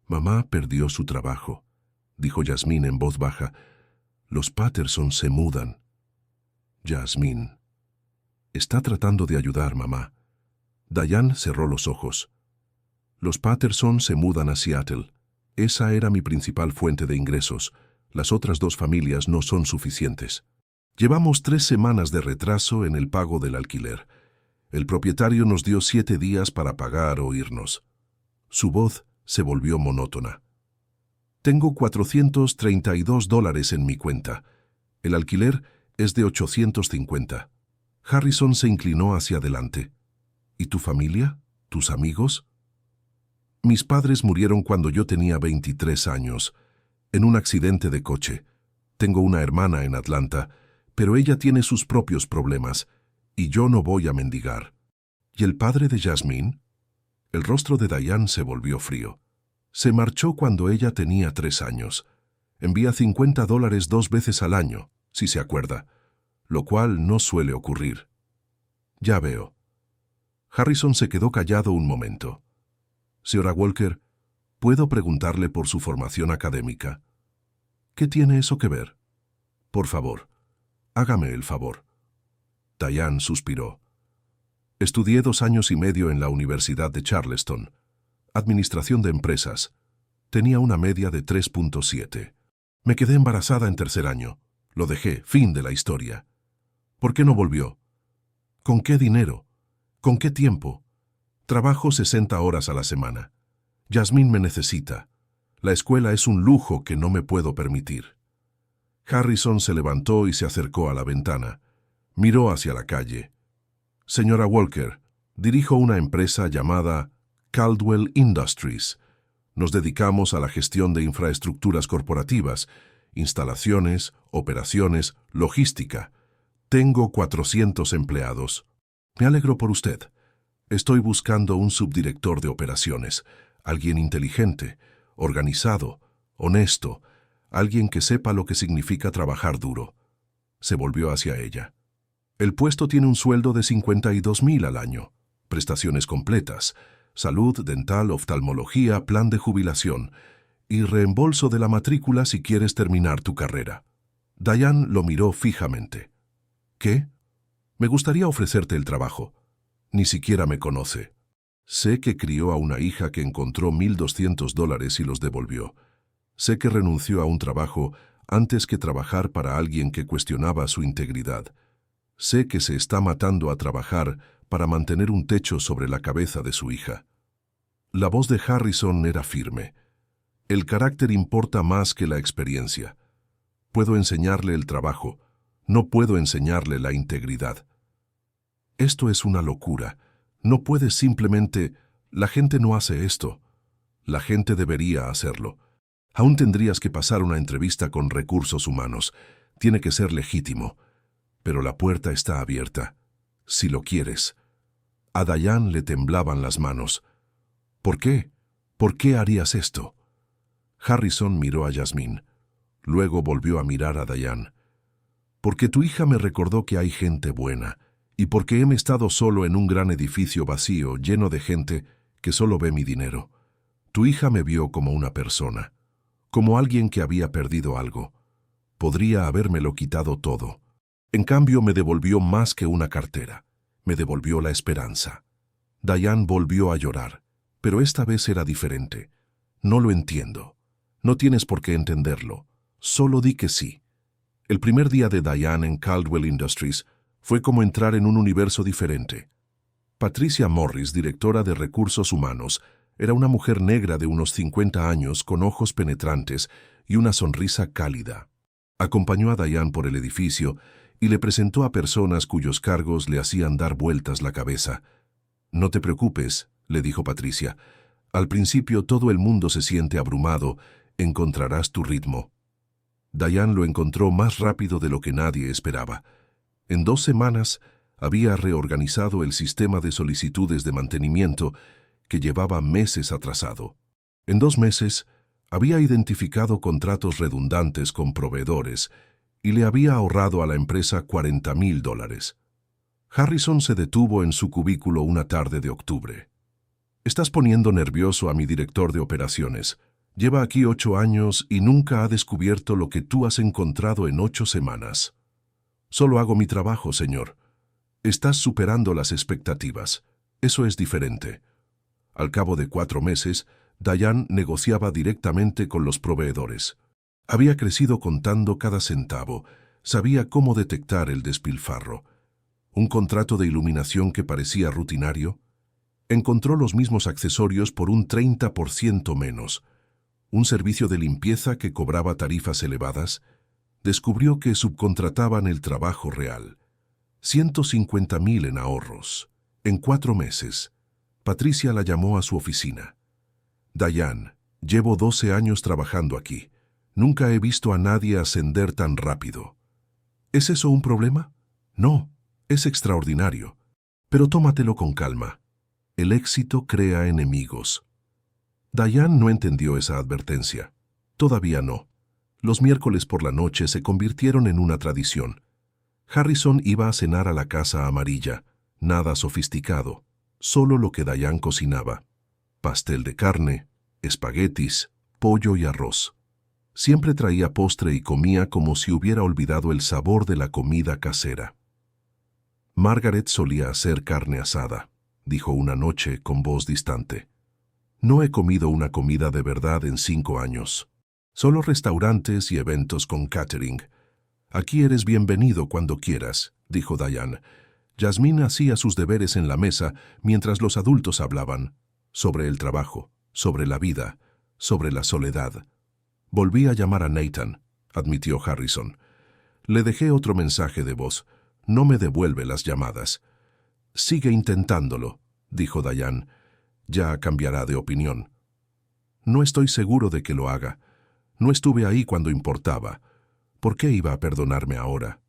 Mamá perdió su trabajo, dijo Jasmine en voz baja. Los Patterson se mudan. Jasmine. Está tratando de ayudar, mamá. Diane cerró los ojos. Los Patterson se mudan a Seattle. Esa era mi principal fuente de ingresos. Las otras 2 familias no son suficientes. Llevamos 3 semanas de retraso en el pago del alquiler. El propietario nos dio 7 días para pagar o irnos. Su voz se volvió monótona. Tengo $432 en mi cuenta. El alquiler es de $850. Harrison se inclinó hacia adelante. ¿Y tu familia? ¿Tus amigos? Mis padres murieron cuando yo tenía 23 años, en un accidente de coche. Tengo una hermana en Atlanta, pero ella tiene sus propios problemas, y yo no voy a mendigar. ¿Y el padre de Jasmine? El rostro de Diane se volvió frío. Se marchó cuando ella tenía 3 años. Envía $50 2 veces al año, si se acuerda, lo cual no suele ocurrir. Ya veo. Harrison se quedó callado un momento. Señora Walker, ¿puedo preguntarle por su formación académica? ¿Qué tiene eso que ver? Por favor, hágame el favor. Diane suspiró. Estudié 2 años y medio en la Universidad de Charleston. Administración de empresas. Tenía una media de 3.7. Me quedé embarazada en 3er año. Lo dejé, fin de la historia. ¿Por qué no volvió? ¿Con qué dinero? ¿Con qué tiempo? Trabajo 60 horas a la semana. Jasmine me necesita. La escuela es un lujo que no me puedo permitir. Harrison se levantó y se acercó a la ventana. Miró hacia la calle. Señora Walker, dirijo una empresa llamada Caldwell Industries. Nos dedicamos a la gestión de infraestructuras corporativas, instalaciones, operaciones, logística. Tengo 400 empleados. Me alegro por usted. Estoy buscando un subdirector de operaciones, alguien inteligente, organizado, honesto, alguien que sepa lo que significa trabajar duro. Se volvió hacia ella. El puesto tiene un sueldo de 52,000 al año, prestaciones completas, salud, dental, oftalmología, plan de jubilación y reembolso de la matrícula si quieres terminar tu carrera. Diane lo miró fijamente. ¿Qué? Me gustaría ofrecerte el trabajo. Ni siquiera me conoce. Sé que crió a una hija que encontró $1,200 y los devolvió. Sé que renunció a un trabajo antes que trabajar para alguien que cuestionaba su integridad. Sé que se está matando a trabajar para mantener un techo sobre la cabeza de su hija. La voz de Harrison era firme. El carácter importa más que la experiencia. Puedo enseñarle el trabajo, no puedo enseñarle la integridad. Esto es una locura. No puedes simplemente... La gente no hace esto. La gente debería hacerlo. Aún tendrías que pasar una entrevista con recursos humanos. Tiene que ser legítimo. Pero la puerta está abierta. Si lo quieres. A Diane le temblaban las manos. ¿Por qué? ¿Por qué harías esto? Harrison miró a Jasmine. Luego volvió a mirar a Diane. Porque tu hija me recordó que hay gente buena, y porque he estado solo en un gran edificio vacío, lleno de gente que solo ve mi dinero. Tu hija me vio como una persona, como alguien que había perdido algo. Podría habérmelo quitado todo. En cambio, me devolvió más que una cartera. Me devolvió la esperanza. Diane volvió a llorar, pero esta vez era diferente. No lo entiendo. No tienes por qué entenderlo. Solo di que sí. El primer día de Diane en Caldwell Industries fue como entrar en un universo diferente. Patricia Morris, directora de Recursos Humanos, era una mujer negra de unos 50 años con ojos penetrantes y una sonrisa cálida. Acompañó a Diane por el edificio y le presentó a personas cuyos cargos le hacían dar vueltas la cabeza. «No te preocupes», le dijo Patricia. «Al principio todo el mundo se siente abrumado. Encontrarás tu ritmo». Diane lo encontró más rápido de lo que nadie esperaba. En 2 semanas había reorganizado el sistema de solicitudes de mantenimiento que llevaba meses atrasado. En 2 meses había identificado contratos redundantes con proveedores y le había ahorrado a la empresa $40,000. Harrison se detuvo en su cubículo una tarde de octubre. «Estás poniendo nervioso a mi director de operaciones. Lleva aquí 8 años y nunca ha descubierto lo que tú has encontrado en 8 semanas. Solo hago mi trabajo, señor. Estás superando las expectativas. Eso es diferente». Al cabo de 4 meses, Diane negociaba directamente con los proveedores. Había crecido contando cada centavo. Sabía cómo detectar el despilfarro. Un contrato de iluminación que parecía rutinario. Encontró los mismos accesorios por un 30% menos. Un servicio de limpieza que cobraba tarifas elevadas. Descubrió que subcontrataban el trabajo real. 150,000 en ahorros. En 4 meses. Patricia la llamó a su oficina. «Diane, llevo 12 años trabajando aquí. Nunca he visto a nadie ascender tan rápido». «¿Es eso un problema?» «No, es extraordinario. Pero tómatelo con calma. El éxito crea enemigos». Diane no entendió esa advertencia. Todavía no. Los miércoles por la noche se convirtieron en una tradición. Harrison iba a cenar a la Casa Amarilla. Nada sofisticado. Solo lo que Diane cocinaba. Pastel de carne, espaguetis, pollo y arroz. Siempre traía postre y comía como si hubiera olvidado el sabor de la comida casera. «Margaret solía hacer carne asada», dijo una noche con voz distante. «No he comido una comida de verdad en 5 años. Solo restaurantes y eventos con catering. Aquí eres bienvenido cuando quieras», dijo Diane. Jasmine hacía sus deberes en la mesa mientras los adultos hablaban. Sobre el trabajo, sobre la vida, sobre la soledad. «Volví a llamar a Nathan», admitió Harrison. «Le dejé otro mensaje de voz. no me devuelve las llamadas. Sigue intentándolo, dijo Diane. Ya cambiará de opinión. No estoy seguro de que lo haga. No estuve ahí cuando importaba. ¿Por qué iba a perdonarme ahora?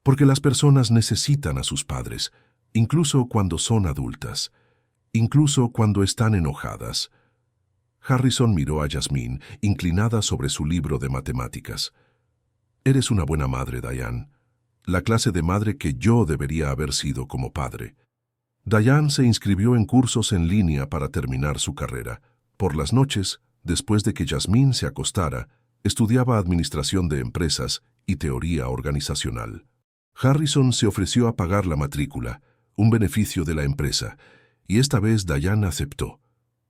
Porque las personas necesitan a sus padres, incluso cuando son adultas, incluso cuando están enojadas. Harrison miró a Jasmine, inclinada sobre su libro de matemáticas. Eres una buena madre, Diane. La clase de madre que yo debería haber sido como padre. Diane se inscribió en cursos en línea para terminar su carrera. Por las noches, después de que Jasmine se acostara, estudiaba administración de empresas y teoría organizacional. Harrison se ofreció a pagar la matrícula, un beneficio de la empresa, y esta vez Diane aceptó.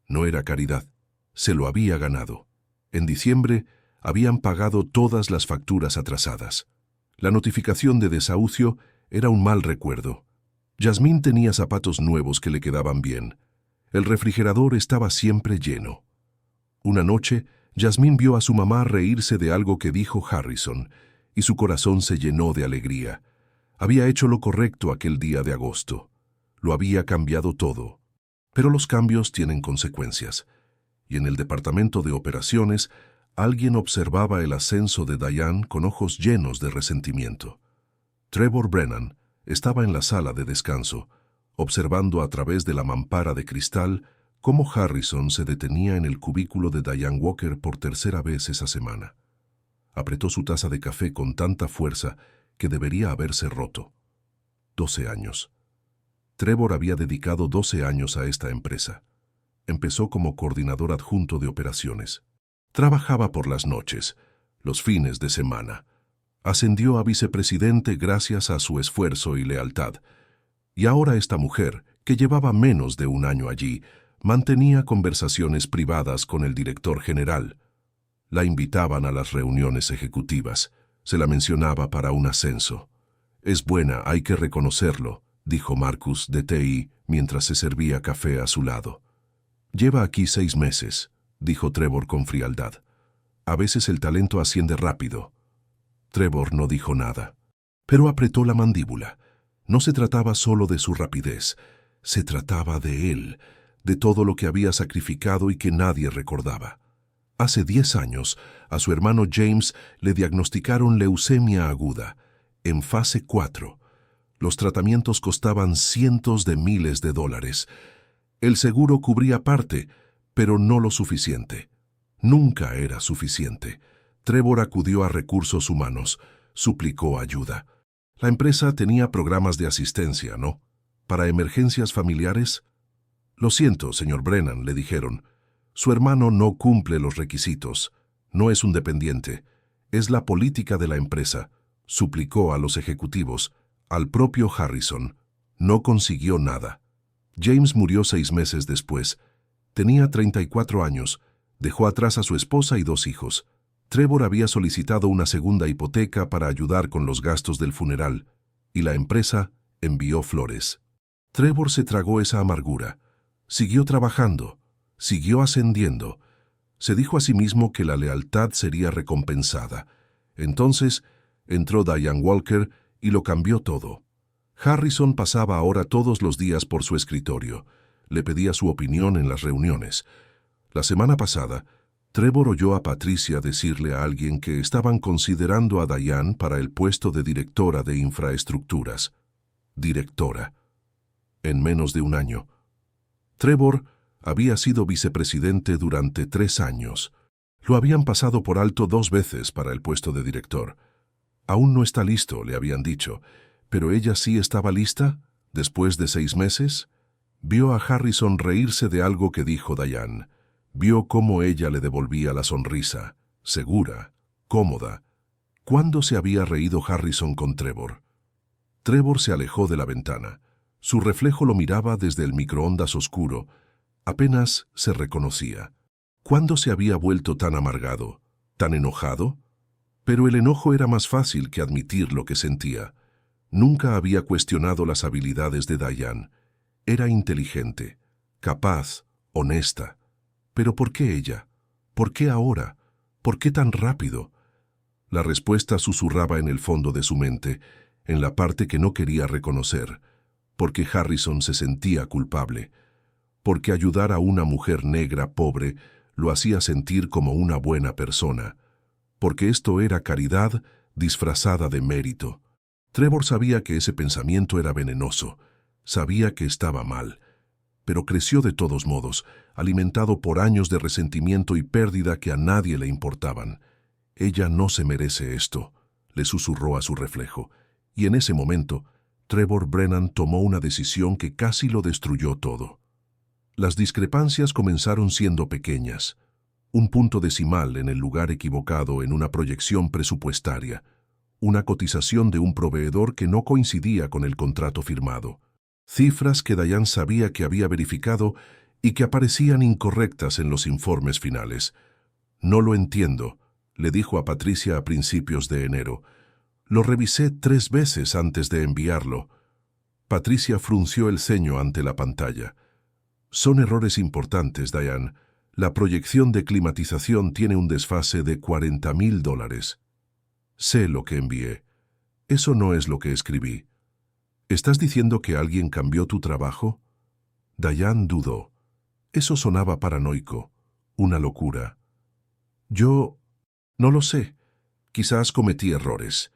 No era caridad, se lo había ganado. En diciembre, habían pagado todas las facturas atrasadas. La notificación de desahucio era un mal recuerdo. Jasmine tenía zapatos nuevos que le quedaban bien. El refrigerador estaba siempre lleno. Una noche, Jasmine vio a su mamá reírse de algo que dijo Harrison, y su corazón se llenó de alegría. Había hecho lo correcto aquel día de agosto. Lo había cambiado todo. Pero los cambios tienen consecuencias. Y en el departamento de operaciones, alguien observaba el ascenso de Diane con ojos llenos de resentimiento. Trevor Brennan estaba en la sala de descanso, observando a través de la mampara de cristal cómo Harrison se detenía en el cubículo de Diane Walker por tercera vez esa semana. Apretó su taza de café con tanta fuerza que debería haberse roto. 12 años. Trevor había dedicado 12 años a esta empresa. Empezó como coordinador adjunto de operaciones. Trabajaba por las noches, los fines de semana. Ascendió a vicepresidente gracias a su esfuerzo y lealtad. Y ahora esta mujer, que llevaba menos de un año allí, mantenía conversaciones privadas con el director general. La invitaban a las reuniones ejecutivas. Se la mencionaba para un ascenso. Es buena, hay que reconocerlo, dijo Marcus de TI mientras se servía café a su lado. Lleva aquí 6 meses, dijo Trevor con frialdad. A veces el talento asciende rápido. Trevor no dijo nada, pero apretó la mandíbula. No se trataba solo de su rapidez, se trataba de él, de todo lo que había sacrificado y que nadie recordaba. Hace 10 años, a su hermano James le diagnosticaron leucemia aguda, en fase 4. Los tratamientos costaban cientos de miles de dólares. El seguro cubría parte, pero no lo suficiente. Nunca era suficiente. Trevor acudió a recursos humanos, suplicó ayuda. La empresa tenía programas de asistencia, ¿no? ¿Para emergencias familiares? Lo siento, señor Brennan, le dijeron. Su hermano no cumple los requisitos. No es un dependiente. Es la política de la empresa. Suplicó a los ejecutivos, al propio Harrison. No consiguió nada. James murió 6 meses después. Tenía 34 años. Dejó atrás a su esposa y 2 hijos. Trevor había solicitado una segunda hipoteca para ayudar con los gastos del funeral, y la empresa envió flores. Trevor se tragó esa amargura. Siguió trabajando. Siguió ascendiendo. Se dijo a sí mismo que la lealtad sería recompensada. Entonces entró Diane Walker y lo cambió todo. Harrison pasaba ahora todos los días por su escritorio. Le pedía su opinión en las reuniones. La semana pasada, Trevor oyó a Patricia decirle a alguien que estaban considerando a Diane para el puesto de directora de infraestructuras. Directora. En menos de un año. Trevor había sido vicepresidente durante 3 años. Lo habían pasado por alto 2 veces para el puesto de director. Aún no está listo, le habían dicho. ¿Pero ella sí estaba lista? ¿Después de 6 meses? Vio a Harrison reírse de algo que dijo Diane. Vio cómo ella le devolvía la sonrisa, segura, cómoda. ¿Cuándo se había reído Harrison con Trevor? Trevor se alejó de la ventana. Su reflejo lo miraba desde el microondas oscuro. Apenas se reconocía. ¿Cuándo se había vuelto tan amargado, tan enojado? Pero el enojo era más fácil que admitir lo que sentía. Nunca había cuestionado las habilidades de Diane. Era inteligente, capaz, honesta. ¿Pero por qué ella? ¿Por qué ahora? ¿Por qué tan rápido? La respuesta susurraba en el fondo de su mente. en la parte que no quería reconocer, porque Harrison se sentía culpable, porque ayudar a una mujer negra pobre lo hacía sentir como una buena persona, porque esto era caridad disfrazada de mérito. Trevor sabía que ese pensamiento era venenoso, sabía que estaba mal, pero creció de todos modos, alimentado por años de resentimiento y pérdida que a nadie le importaban. «Ella no se merece esto», le susurró a su reflejo, y en ese momento, Trevor Brennan tomó una decisión que casi lo destruyó todo. Las discrepancias comenzaron siendo pequeñas, un punto decimal en el lugar equivocado en una proyección presupuestaria, una cotización de un proveedor que no coincidía con el contrato firmado, cifras que Diane sabía que había verificado y que aparecían incorrectas en los informes finales. «No lo entiendo», le dijo a Patricia a principios de enero. «Lo revisé 3 veces antes de enviarlo». Patricia frunció el ceño ante la pantalla. «Son errores importantes, Diane. La proyección de climatización tiene un desfase de $40,000. Sé lo que envié. Eso no es lo que escribí». «¿Estás diciendo que alguien cambió tu trabajo?» Diane dudó. Eso sonaba paranoico, una locura. «Yo no lo sé. Quizás cometí errores.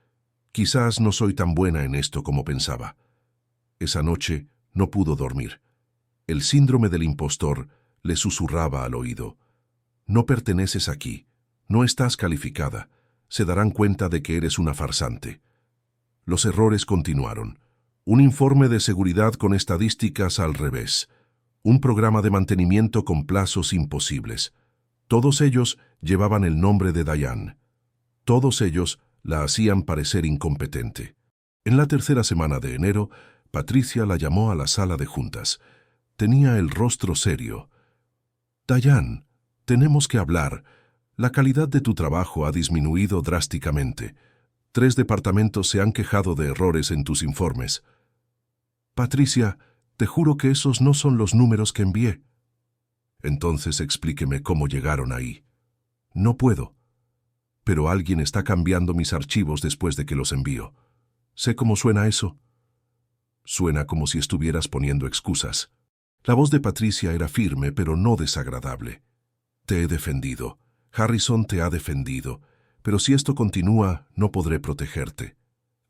Quizás no soy tan buena en esto como pensaba». Esa noche no pudo dormir. El síndrome del impostor le susurraba al oído. «No perteneces aquí. No estás calificada. Se darán cuenta de que eres una farsante». Los errores continuaron. Un informe de seguridad con estadísticas al revés. Un programa de mantenimiento con plazos imposibles. Todos ellos llevaban el nombre de Diane. Todos ellos la hacían parecer incompetente. En la tercera semana de enero, Patricia la llamó a la sala de juntas. Tenía el rostro serio. «Diane, tenemos que hablar. La calidad de tu trabajo ha disminuido drásticamente. 3 departamentos se han quejado de errores en tus informes». «Patricia, te juro que esos no son los números que envié». «Entonces explíqueme cómo llegaron ahí». «No puedo. Pero alguien está cambiando mis archivos después de que los envío. ¿Sé cómo suena eso?» «Suena como si estuvieras poniendo excusas». La voz de Patricia era firme, pero no desagradable. «Te he defendido. Harrison te ha defendido. Pero si esto continúa, no podré protegerte».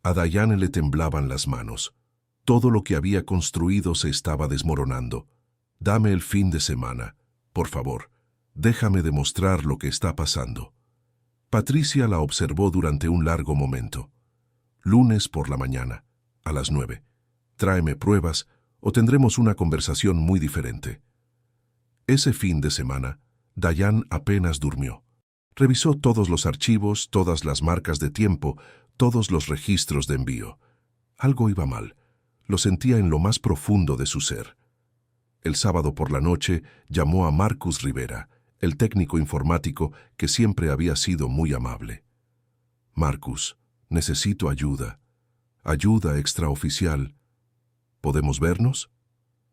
A Diane le temblaban las manos. Todo lo que había construido se estaba desmoronando. «Dame el fin de semana. Por favor, déjame demostrar lo que está pasando». Patricia la observó durante un largo momento. «Lunes por la mañana, a las 9. Tráeme pruebas o tendremos una conversación muy diferente». Ese fin de semana, Diane apenas durmió. Revisó todos los archivos, todas las marcas de tiempo, todos los registros de envío. Algo iba mal. Lo sentía en lo más profundo de su ser. El sábado por la noche llamó a Marcus Rivera, el técnico informático que siempre había sido muy amable. «Marcus, necesito ayuda. Ayuda extraoficial. ¿Podemos vernos?»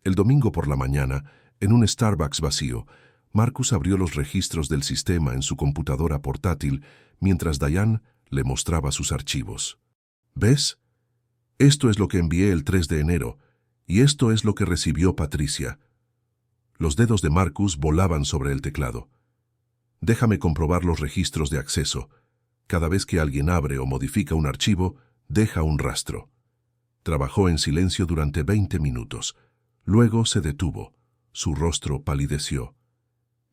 El domingo por la mañana, en un Starbucks vacío, Marcus abrió los registros del sistema en su computadora portátil mientras Diane le mostraba sus archivos. «¿Ves? Esto es lo que envié el 3 de enero, y esto es lo que recibió Patricia». Los dedos de Marcus volaban sobre el teclado. «Déjame comprobar los registros de acceso. Cada vez que alguien abre o modifica un archivo, deja un rastro». Trabajó en silencio durante 20 minutos. Luego se detuvo. Su rostro palideció.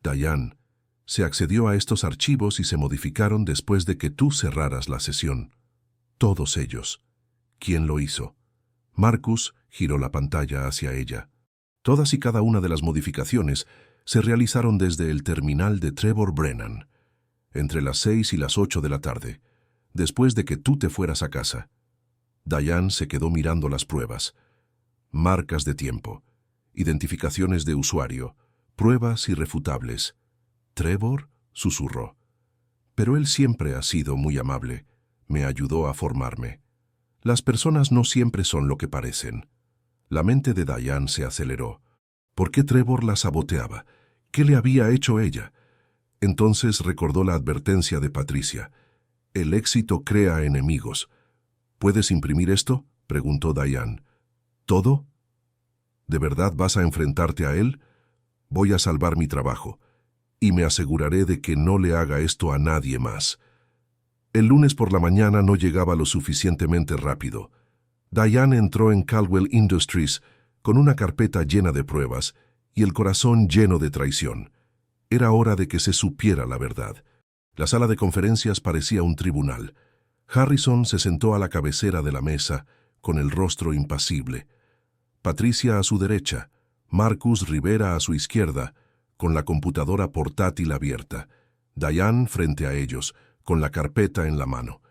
«Diane, se accedió a estos archivos y se modificaron después de que tú cerraras la sesión. Todos ellos. ¿Quién lo hizo?» Marcus giró la pantalla hacia ella. Todas y cada una de las modificaciones se realizaron desde el terminal de Trevor Brennan, entre las 6 y las 8 de la tarde, después de que tú te fueras a casa. Diane se quedó mirando las pruebas. Marcas de tiempo, identificaciones de usuario, pruebas irrefutables. «Trevor», susurró. «Pero él siempre ha sido muy amable. Me ayudó a formarme. Las personas no siempre son lo que parecen». La mente de Diane se aceleró. ¿Por qué Trevor la saboteaba? ¿Qué le había hecho ella? Entonces recordó la advertencia de Patricia. «El éxito crea enemigos». ¿Puedes imprimir esto?, preguntó Diane. ¿Todo? ¿De verdad vas a enfrentarte a él? Voy a salvar mi trabajo, y me aseguraré de que no le haga esto a nadie más. El lunes por la mañana no llegaba lo suficientemente rápido. Diane entró en Caldwell Industries con una carpeta llena de pruebas y el corazón lleno de traición. Era hora de que se supiera la verdad. La sala de conferencias parecía un tribunal. Harrison se sentó a la cabecera de la mesa, con el rostro impasible. Patricia a su derecha, Marcus Rivera a su izquierda, con la computadora portátil abierta. Diane frente a ellos, con la carpeta en la mano.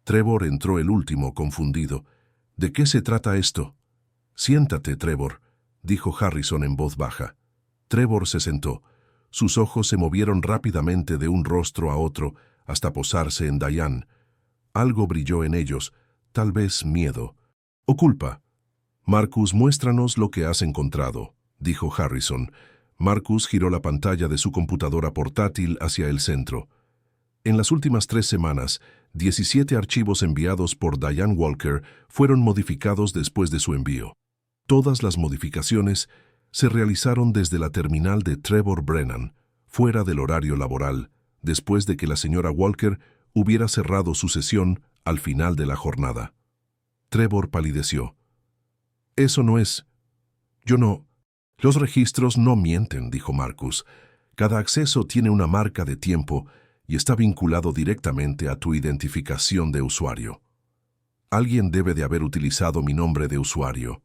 Trevor entró el último, confundido. ¿De qué se trata esto? Siéntate, Trevor, dijo Harrison en voz baja. Trevor se sentó. Sus ojos se movieron rápidamente de un rostro a otro hasta posarse en Diane. Algo brilló en ellos, tal vez miedo. ¿O culpa? Marcus, muéstranos lo que has encontrado, dijo Harrison. Marcus giró la pantalla de su computadora portátil hacia el centro. En las últimas 3 semanas, 17 archivos enviados por Diane Walker fueron modificados después de su envío. Todas las modificaciones se realizaron desde la terminal de Trevor Brennan, fuera del horario laboral, después de que la señora Walker hubiera cerrado su sesión al final de la jornada. Trevor palideció. Eso no es... Yo no... Los registros no mienten, dijo Marcus. Cada acceso tiene una marca de tiempo y está vinculado directamente a tu identificación de usuario. Alguien debe de haber utilizado mi nombre de usuario.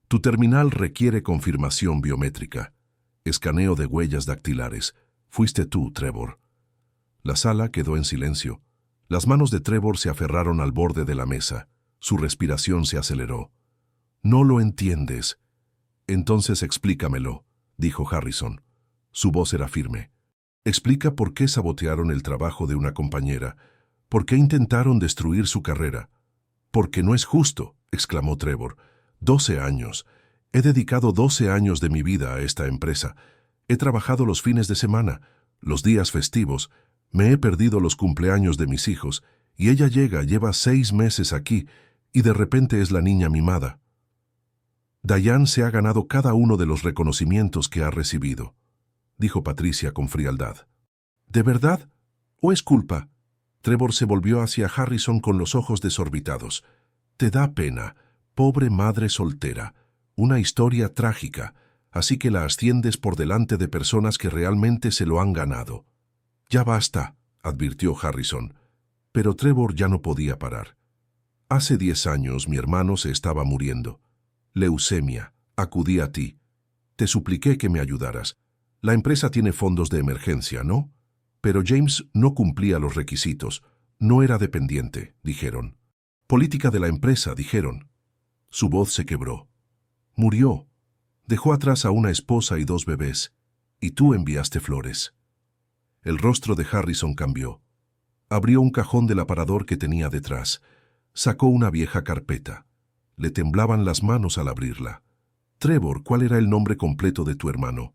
Tu terminal requiere confirmación biométrica. Escaneo de huellas dactilares. Fuiste tú, Trevor. La sala quedó en silencio. Las manos de Trevor se aferraron al borde de la mesa. Su respiración se aceleró. No lo entiendes. Entonces explícamelo, dijo Harrison. Su voz era firme. Explica por qué sabotearon el trabajo de una compañera, por qué intentaron destruir su carrera. Porque no es justo, exclamó Trevor. 12 años. He dedicado 12 años de mi vida a esta empresa. He trabajado los fines de semana, los días festivos, me he perdido los cumpleaños de mis hijos, y ella lleva 6 meses aquí, y de repente es la niña mimada. Diane se ha ganado cada uno de los reconocimientos que ha recibido, dijo Patricia con frialdad. ¿De verdad? ¿O es culpa? Trevor se volvió hacia Harrison con los ojos desorbitados. Te da pena, pobre madre soltera. Una historia trágica, así que la asciendes por delante de personas que realmente se lo han ganado. Ya basta, advirtió Harrison. Pero Trevor ya no podía parar. Hace 10 años mi hermano se estaba muriendo. Leucemia. Acudí a ti. Te supliqué que me ayudaras. La empresa tiene fondos de emergencia, ¿no? Pero James no cumplía los requisitos. No era dependiente, dijeron. Política de la empresa, dijeron. Su voz se quebró. Murió. Dejó atrás a una esposa y 2 bebés. Y tú enviaste flores. El rostro de Harrison cambió. Abrió un cajón del aparador que tenía detrás. Sacó una vieja carpeta. Le temblaban las manos al abrirla. Trevor, ¿cuál era el nombre completo de tu hermano?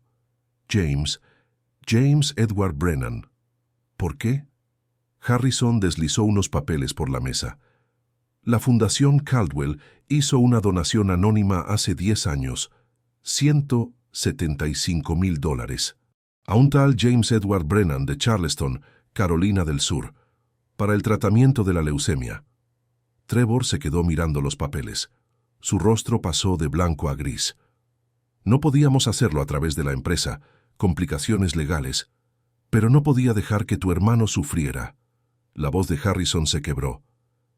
James Edward Brennan. ¿Por qué? Harrison deslizó unos papeles por la mesa. La Fundación Caldwell hizo una donación anónima hace 10 años, $175,000, a un tal James Edward Brennan de Charleston, Carolina del Sur, para el tratamiento de la leucemia. Trevor se quedó mirando los papeles. Su rostro pasó de blanco a gris. No podíamos hacerlo a través de la empresa, complicaciones legales, pero no podía dejar que tu hermano sufriera. La voz de Harrison se quebró.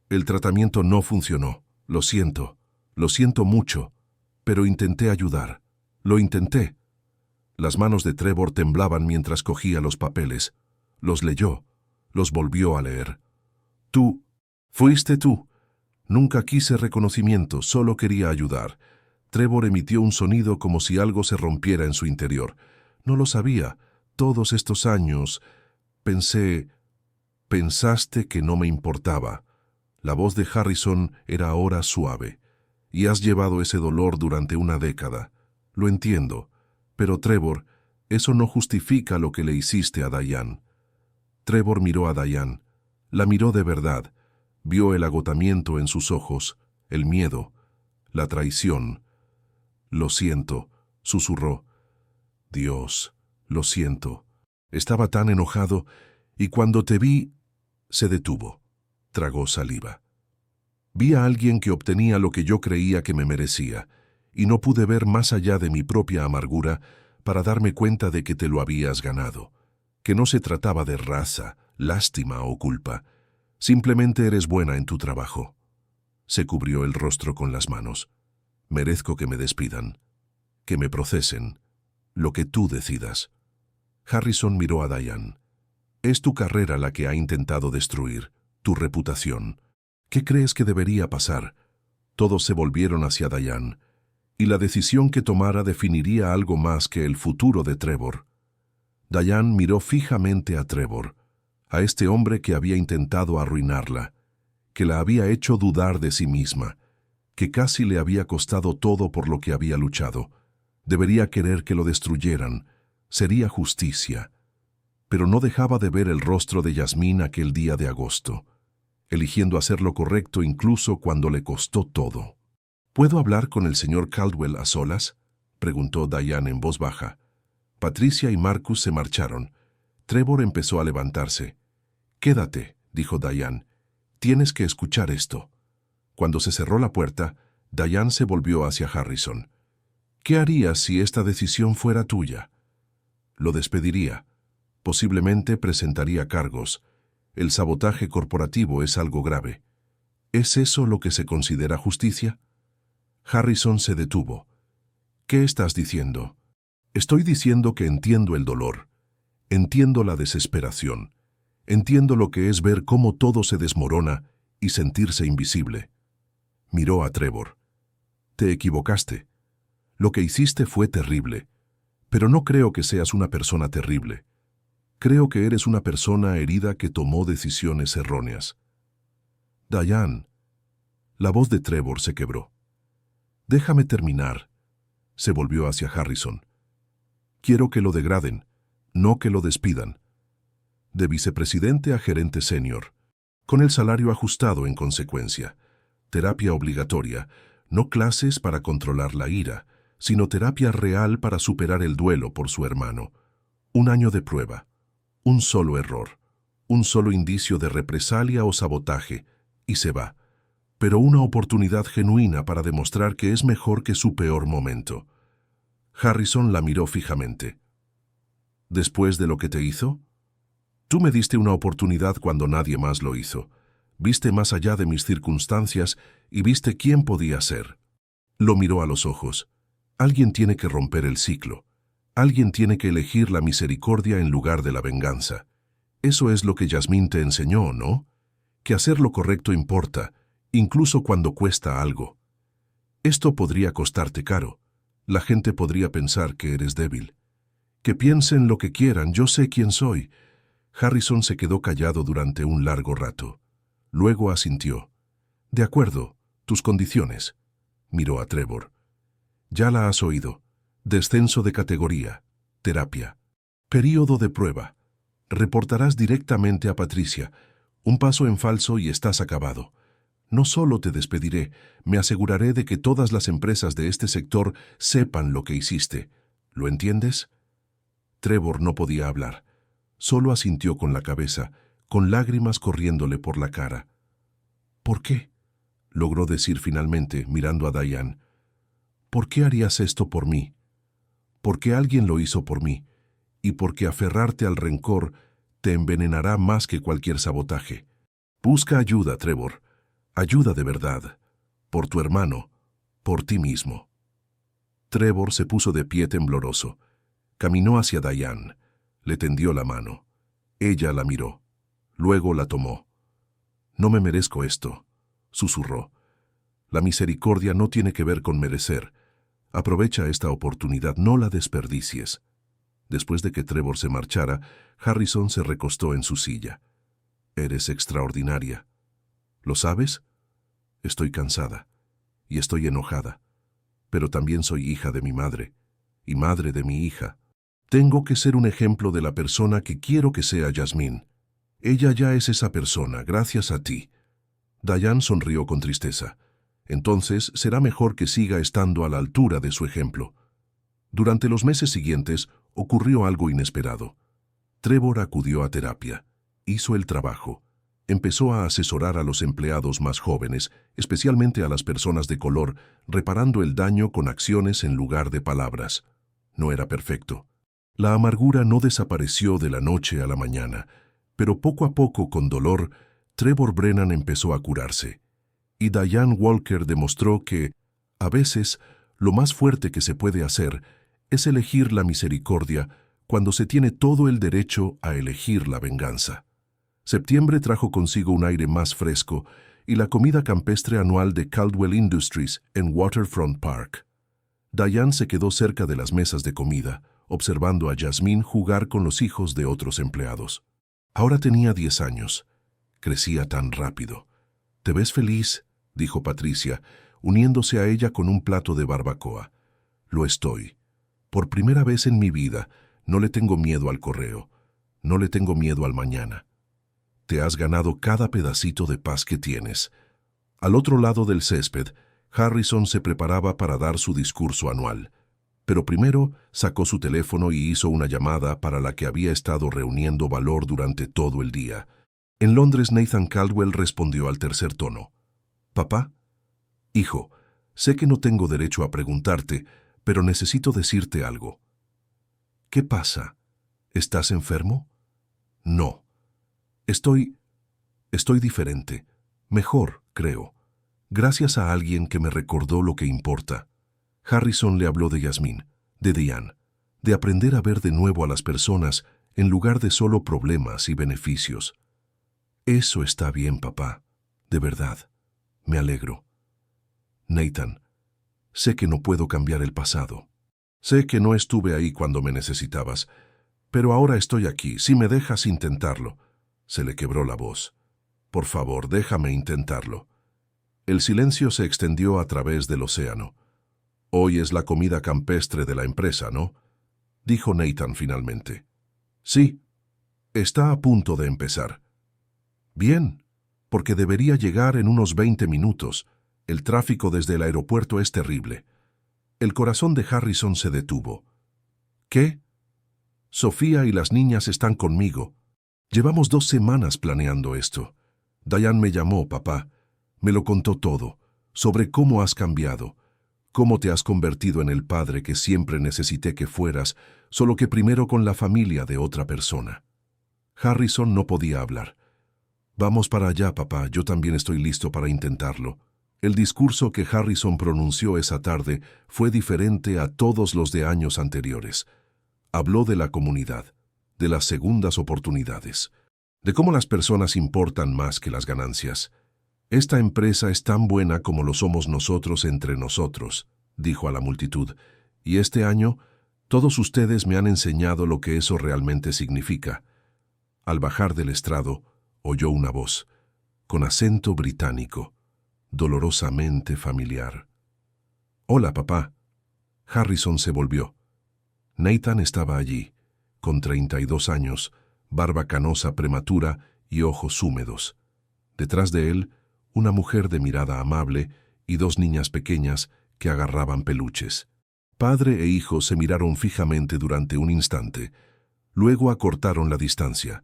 El tratamiento no funcionó. Lo siento mucho, pero intenté ayudar. Lo intenté. Las manos de Trevor temblaban mientras cogía los papeles. Los leyó. Los volvió a leer. Tú. Fuiste tú. Nunca quise reconocimiento, solo quería ayudar. Trevor emitió un sonido como si algo se rompiera en su interior. No lo sabía. Todos estos años... Pensaste que no me importaba. La voz de Harrison era ahora suave. Y has llevado ese dolor durante una década. Lo entiendo. Pero Trevor, eso no justifica lo que le hiciste a Diane. Trevor miró a Diane. La miró de verdad. Vio el agotamiento en sus ojos, el miedo, la traición. «Lo siento», susurró. «Dios, lo siento». Estaba tan enojado, y cuando te vi, se detuvo. Tragó saliva. Vi a alguien que obtenía lo que yo creía que me merecía, y no pude ver más allá de mi propia amargura para darme cuenta de que te lo habías ganado, que no se trataba de raza, lástima o culpa. Simplemente eres buena en tu trabajo. Se cubrió el rostro con las manos. Merezco que me despidan, que me procesen, lo que tú decidas. Harrison miró a Diane. Es tu carrera la que ha intentado destruir, tu reputación. ¿Qué crees que debería pasar? Todos se volvieron hacia Diane, y la decisión que tomara definiría algo más que el futuro de Trevor. Diane miró fijamente a Trevor, a este hombre que había intentado arruinarla, que la había hecho dudar de sí misma, que casi le había costado todo por lo que había luchado. Debería querer que lo destruyeran, sería justicia. Pero no dejaba de ver el rostro de Yasmín aquel día de agosto, eligiendo hacer lo correcto incluso cuando le costó todo. ¿Puedo hablar con el señor Caldwell a solas?, preguntó Diane en voz baja. Patricia y Marcus se marcharon. Trevor empezó a levantarse. «Quédate», dijo Diane. «Tienes que escuchar esto». Cuando se cerró la puerta, Diane se volvió hacia Harrison. «¿Qué harías si esta decisión fuera tuya?» «Lo despediría. Posiblemente presentaría cargos. El sabotaje corporativo es algo grave». «¿Es eso lo que se considera justicia?» Harrison se detuvo. «¿Qué estás diciendo?» «Estoy diciendo que entiendo el dolor. Entiendo la desesperación. Entiendo lo que es ver cómo todo se desmorona y sentirse invisible». Miró a Trevor. «Te equivocaste. Lo que hiciste fue terrible. Pero no creo que seas una persona terrible. Creo que eres una persona herida que tomó decisiones erróneas». «Diane». La voz de Trevor se quebró. «Déjame terminar». Se volvió hacia Harrison. «Quiero que lo degraden, no que lo despidan. De vicepresidente a gerente senior, con el salario ajustado en consecuencia. Terapia obligatoria, no clases para controlar la ira, sino terapia real para superar el duelo por su hermano. 1 año de prueba. Un solo error. Un solo indicio de represalia o sabotaje, y se va. Pero una oportunidad genuina para demostrar que es mejor que su peor momento». Harrison la miró fijamente. «¿Después de lo que te hizo? Tú me diste una oportunidad cuando nadie más lo hizo. Viste más allá de mis circunstancias y viste quién podía ser». Lo miró a los ojos. «Alguien tiene que romper el ciclo. Alguien tiene que elegir la misericordia en lugar de la venganza. Eso es lo que Yasmín te enseñó, ¿no? Que hacer lo correcto importa, incluso cuando cuesta algo. Esto podría costarte caro. La gente podría pensar que eres débil. Que piensen lo que quieran, yo sé quién soy». Harrison se quedó callado durante un largo rato. Luego asintió. «De acuerdo, tus condiciones». Miró a Trevor. «Ya la has oído. Descenso de categoría. Terapia. Período de prueba. Reportarás directamente a Patricia. Un paso en falso y estás acabado. No solo te despediré, me aseguraré de que todas las empresas de este sector sepan lo que hiciste. ¿Lo entiendes?» Trevor no podía hablar. Solo asintió con la cabeza, con lágrimas corriéndole por la cara. «¿Por qué?», logró decir finalmente, mirando a Diane. «¿Por qué harías esto por mí? Porque alguien lo hizo por mí, y porque aferrarte al rencor te envenenará más que cualquier sabotaje. Busca ayuda, Trevor. Ayuda de verdad. Por tu hermano, por ti mismo». Trevor se puso de pie tembloroso. Caminó hacia Diane. Le tendió la mano. Ella la miró. Luego la tomó. «No me merezco esto», susurró. «La misericordia no tiene que ver con merecer. Aprovecha esta oportunidad, no la desperdicies». Después de que Trevor se marchara, Harrison se recostó en su silla. «Eres extraordinaria. ¿Lo sabes? Estoy cansada y estoy enojada, pero también soy hija de mi madre y madre de mi hija. Tengo que ser un ejemplo de la persona que quiero que sea Yasmín. Ella ya es esa persona, gracias a ti. Diane sonrió con tristeza. Entonces será mejor que siga estando a la altura de su ejemplo. Durante los meses siguientes ocurrió algo inesperado. Trevor acudió a terapia, hizo el trabajo, empezó a asesorar a los empleados más jóvenes, especialmente a las personas de color, reparando el daño con acciones en lugar de palabras. No era perfecto. La amargura no desapareció de la noche a la mañana, pero poco a poco, con dolor, Trevor Brennan empezó a curarse. Y Diane Walker demostró que, a veces, lo más fuerte que se puede hacer es elegir la misericordia cuando se tiene todo el derecho a elegir la venganza. Septiembre trajo consigo un aire más fresco y la comida campestre anual de Caldwell Industries en Waterfront Park. Diane se quedó cerca de las mesas de comida, observando a Jasmine jugar con los hijos de otros empleados. Ahora tenía 10 años. Crecía tan rápido. «¿Te ves feliz?», dijo Patricia, uniéndose a ella con un plato de barbacoa. «Lo estoy. Por primera vez en mi vida, no le tengo miedo al correo. No le tengo miedo al mañana. Te has ganado cada pedacito de paz que tienes». Al otro lado del césped, Harrison se preparaba para dar su discurso anual. Pero primero sacó su teléfono y hizo una llamada para la que había estado reuniendo valor durante todo el día. En Londres, Nathan Caldwell respondió al tercer tono. «Papá, hijo, sé que no tengo derecho a preguntarte, pero necesito decirte algo». «¿Qué pasa? ¿Estás enfermo?» «No. Estoy diferente. Mejor, creo. Gracias a alguien que me recordó lo que importa». Harrison le habló de Jasmine, de Diane, de aprender a ver de nuevo a las personas en lugar de solo problemas y beneficios. «Eso está bien, papá. De verdad. Me alegro. Nathan, sé que no puedo cambiar el pasado. Sé que no estuve ahí cuando me necesitabas, pero ahora estoy aquí, si me dejas intentarlo». Se le quebró la voz. «Por favor, déjame intentarlo». El silencio se extendió a través del océano. «Hoy es la comida campestre de la empresa, ¿no?», dijo Nathan finalmente. «Sí. Está a punto de empezar». «Bien, porque debería llegar en unos 20 minutos. El tráfico desde el aeropuerto es terrible». El corazón de Harrison se detuvo. «¿Qué?» «Sofía y las niñas están conmigo. Llevamos 2 semanas planeando esto. Diane me llamó, papá. Me lo contó todo, sobre cómo has cambiado, cómo te has convertido en el padre que siempre necesité que fueras, solo que primero con la familia de otra persona». Harrison no podía hablar. «Vamos para allá, papá, yo también estoy listo para intentarlo». El discurso que Harrison pronunció esa tarde fue diferente a todos los de años anteriores. Habló de la comunidad, de las segundas oportunidades, de cómo las personas importan más que las ganancias. «Esta empresa es tan buena como lo somos nosotros entre nosotros», dijo a la multitud, «y este año todos ustedes me han enseñado lo que eso realmente significa». Al bajar del estrado, oyó una voz, con acento británico, dolorosamente familiar. «Hola, papá». Harrison se volvió. Nathan estaba allí, con 32 años, barba canosa prematura y ojos húmedos. Detrás de él, una mujer de mirada amable y 2 niñas pequeñas que agarraban peluches. Padre e hijo se miraron fijamente durante un instante. Luego acortaron la distancia.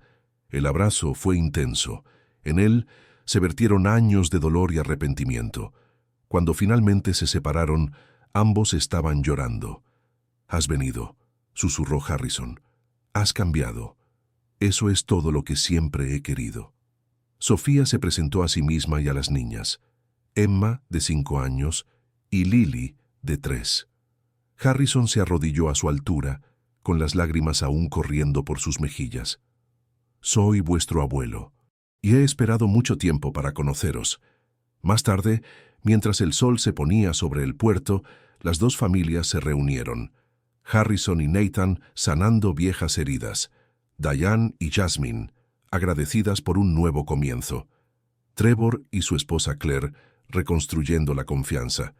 El abrazo fue intenso. En él se vertieron años de dolor y arrepentimiento. Cuando finalmente se separaron, ambos estaban llorando. «Has venido», susurró Harrison. «Has cambiado. Eso es todo lo que siempre he querido». Sofía se presentó a sí misma y a las niñas. Emma, de 5 años, y Lily, de 3. Harrison se arrodilló a su altura, con las lágrimas aún corriendo por sus mejillas. «Soy vuestro abuelo, y he esperado mucho tiempo para conoceros». Más tarde, mientras el sol se ponía sobre el puerto, las 2 familias se reunieron. Harrison y Nathan sanando viejas heridas. Diane y Jasmine, agradecidas por un nuevo comienzo. Trevor y su esposa Claire, reconstruyendo la confianza.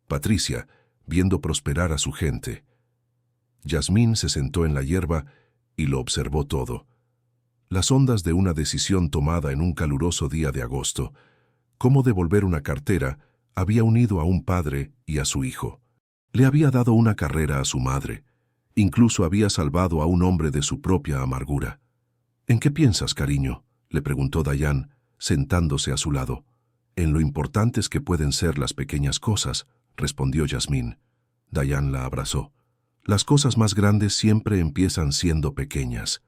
Patricia, viendo prosperar a su gente. Jasmine se sentó en la hierba y lo observó todo. Las ondas de una decisión tomada en un caluroso día de agosto, cómo devolver una cartera había unido a un padre y a su hijo. Le había dado una carrera a su madre. Incluso había salvado a un hombre de su propia amargura. «¿En qué piensas, cariño?», le preguntó Diane, sentándose a su lado. «En lo importantes que pueden ser las pequeñas cosas», respondió Yasmín. Diane la abrazó. «Las cosas más grandes siempre empiezan siendo pequeñas».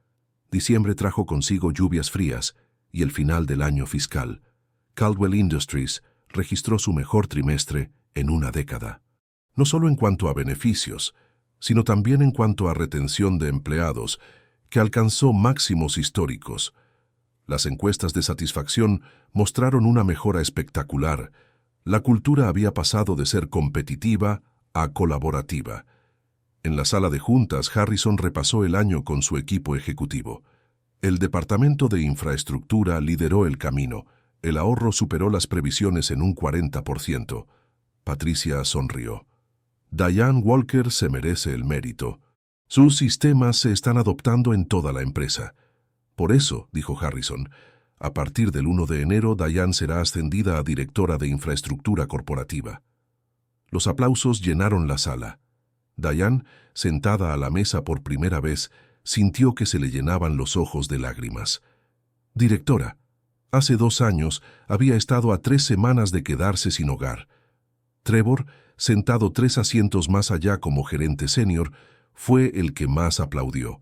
Diciembre trajo consigo lluvias frías y el final del año fiscal. Caldwell Industries registró su mejor trimestre en una década. No solo en cuanto a beneficios, sino también en cuanto a retención de empleados, que alcanzó máximos históricos. Las encuestas de satisfacción mostraron una mejora espectacular. La cultura había pasado de ser competitiva a colaborativa. En la sala de juntas, Harrison repasó el año con su equipo ejecutivo. El departamento de infraestructura lideró el camino. El ahorro superó las previsiones en un 40%. Patricia sonrió. Diane Walker se merece el mérito. Sus sistemas se están adoptando en toda la empresa. Por eso, dijo Harrison, a partir del 1 de enero, Diane será ascendida a directora de infraestructura corporativa. Los aplausos llenaron la sala. Diane, sentada a la mesa por primera vez, sintió que se le llenaban los ojos de lágrimas. «Directora, hace 2 años había estado a 3 semanas de quedarse sin hogar». Trevor, sentado 3 asientos más allá como gerente senior, fue el que más aplaudió.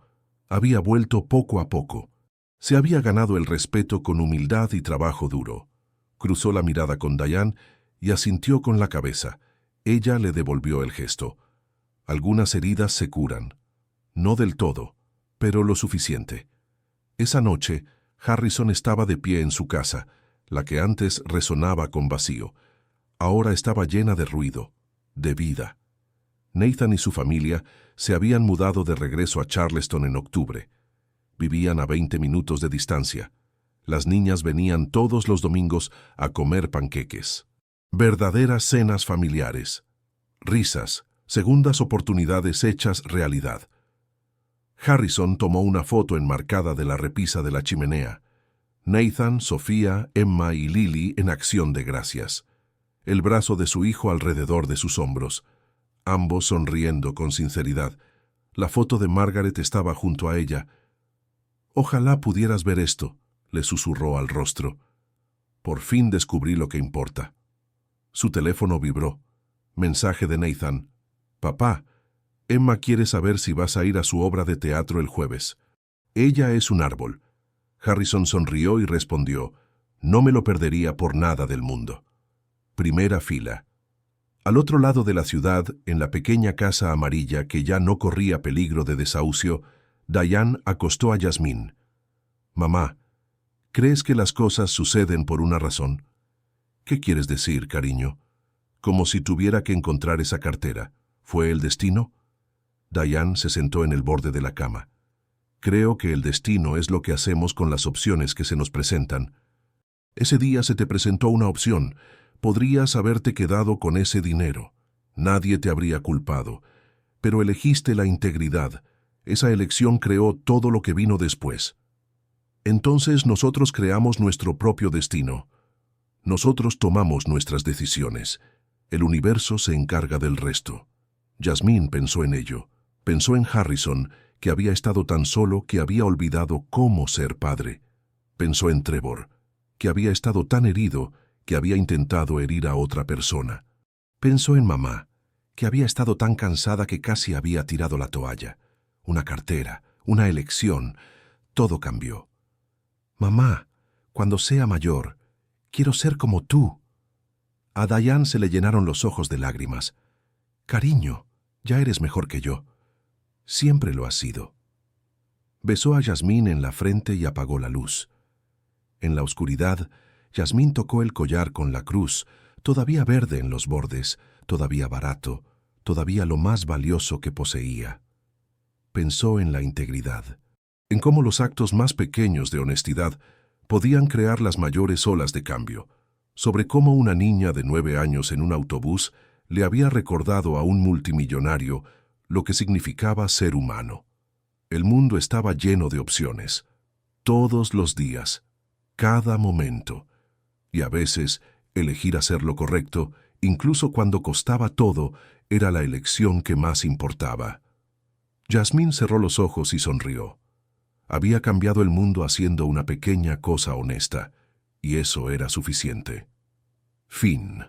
Había vuelto poco a poco. Se había ganado el respeto con humildad y trabajo duro. Cruzó la mirada con Diane y asintió con la cabeza. Ella le devolvió el gesto. Algunas heridas se curan. No del todo, pero lo suficiente. Esa noche, Harrison estaba de pie en su casa, la que antes resonaba con vacío. Ahora estaba llena de ruido, de vida. Nathan y su familia se habían mudado de regreso a Charleston en octubre. Vivían a 20 minutos de distancia. Las niñas venían todos los domingos a comer panqueques. Verdaderas cenas familiares. Risas, segundas oportunidades hechas realidad. Harrison tomó una foto enmarcada de la repisa de la chimenea. Nathan, Sofía, Emma y Lily en acción de gracias. El brazo de su hijo alrededor de sus hombros. Ambos sonriendo con sinceridad. La foto de Margaret estaba junto a ella. «Ojalá pudieras ver esto», le susurró al rostro. «Por fin descubrí lo que importa». Su teléfono vibró. Mensaje de Nathan. «Papá, Emma quiere saber si vas a ir a su obra de teatro el jueves. Ella es un árbol». Harrison sonrió y respondió, «No me lo perdería por nada del mundo». Primera fila. Al otro lado de la ciudad, en la pequeña casa amarilla que ya no corría peligro de desahucio, Diane acostó a Yasmín. «Mamá, ¿crees que las cosas suceden por una razón?» «¿Qué quieres decir, cariño?» «Como si tuviera que encontrar esa cartera. ¿Fue el destino?» Diane se sentó en el borde de la cama. «Creo que el destino es lo que hacemos con las opciones que se nos presentan. Ese día se te presentó una opción. Podrías haberte quedado con ese dinero. Nadie te habría culpado. Pero elegiste la integridad. Esa elección creó todo lo que vino después. Entonces nosotros creamos nuestro propio destino. Nosotros tomamos nuestras decisiones. El universo se encarga del resto». Yasmín pensó en ello. Pensó en Harrison, que había estado tan solo que había olvidado cómo ser padre. Pensó en Trevor, que había estado tan herido que había intentado herir a otra persona. Pensó en mamá, que había estado tan cansada que casi había tirado la toalla. Una cartera, una elección, todo cambió. «Mamá, cuando sea mayor, quiero ser como tú». A Diane se le llenaron los ojos de lágrimas. «Cariño, ya eres mejor que yo. Siempre lo has sido». Besó a Yasmín en la frente y apagó la luz. En la oscuridad, Yasmín tocó el collar con la cruz, todavía verde en los bordes, todavía barato, todavía lo más valioso que poseía. Pensó en la integridad, en cómo los actos más pequeños de honestidad podían crear las mayores olas de cambio, sobre cómo una niña de 9 años en un autobús le había recordado a un multimillonario lo que significaba ser humano. El mundo estaba lleno de opciones, todos los días, cada momento, y a veces Elegir hacer lo correcto, incluso cuando costaba todo, era la elección que más importaba. Yasmín cerró los ojos y sonrió. Había cambiado el mundo haciendo una pequeña cosa honesta, y eso era suficiente. Fin.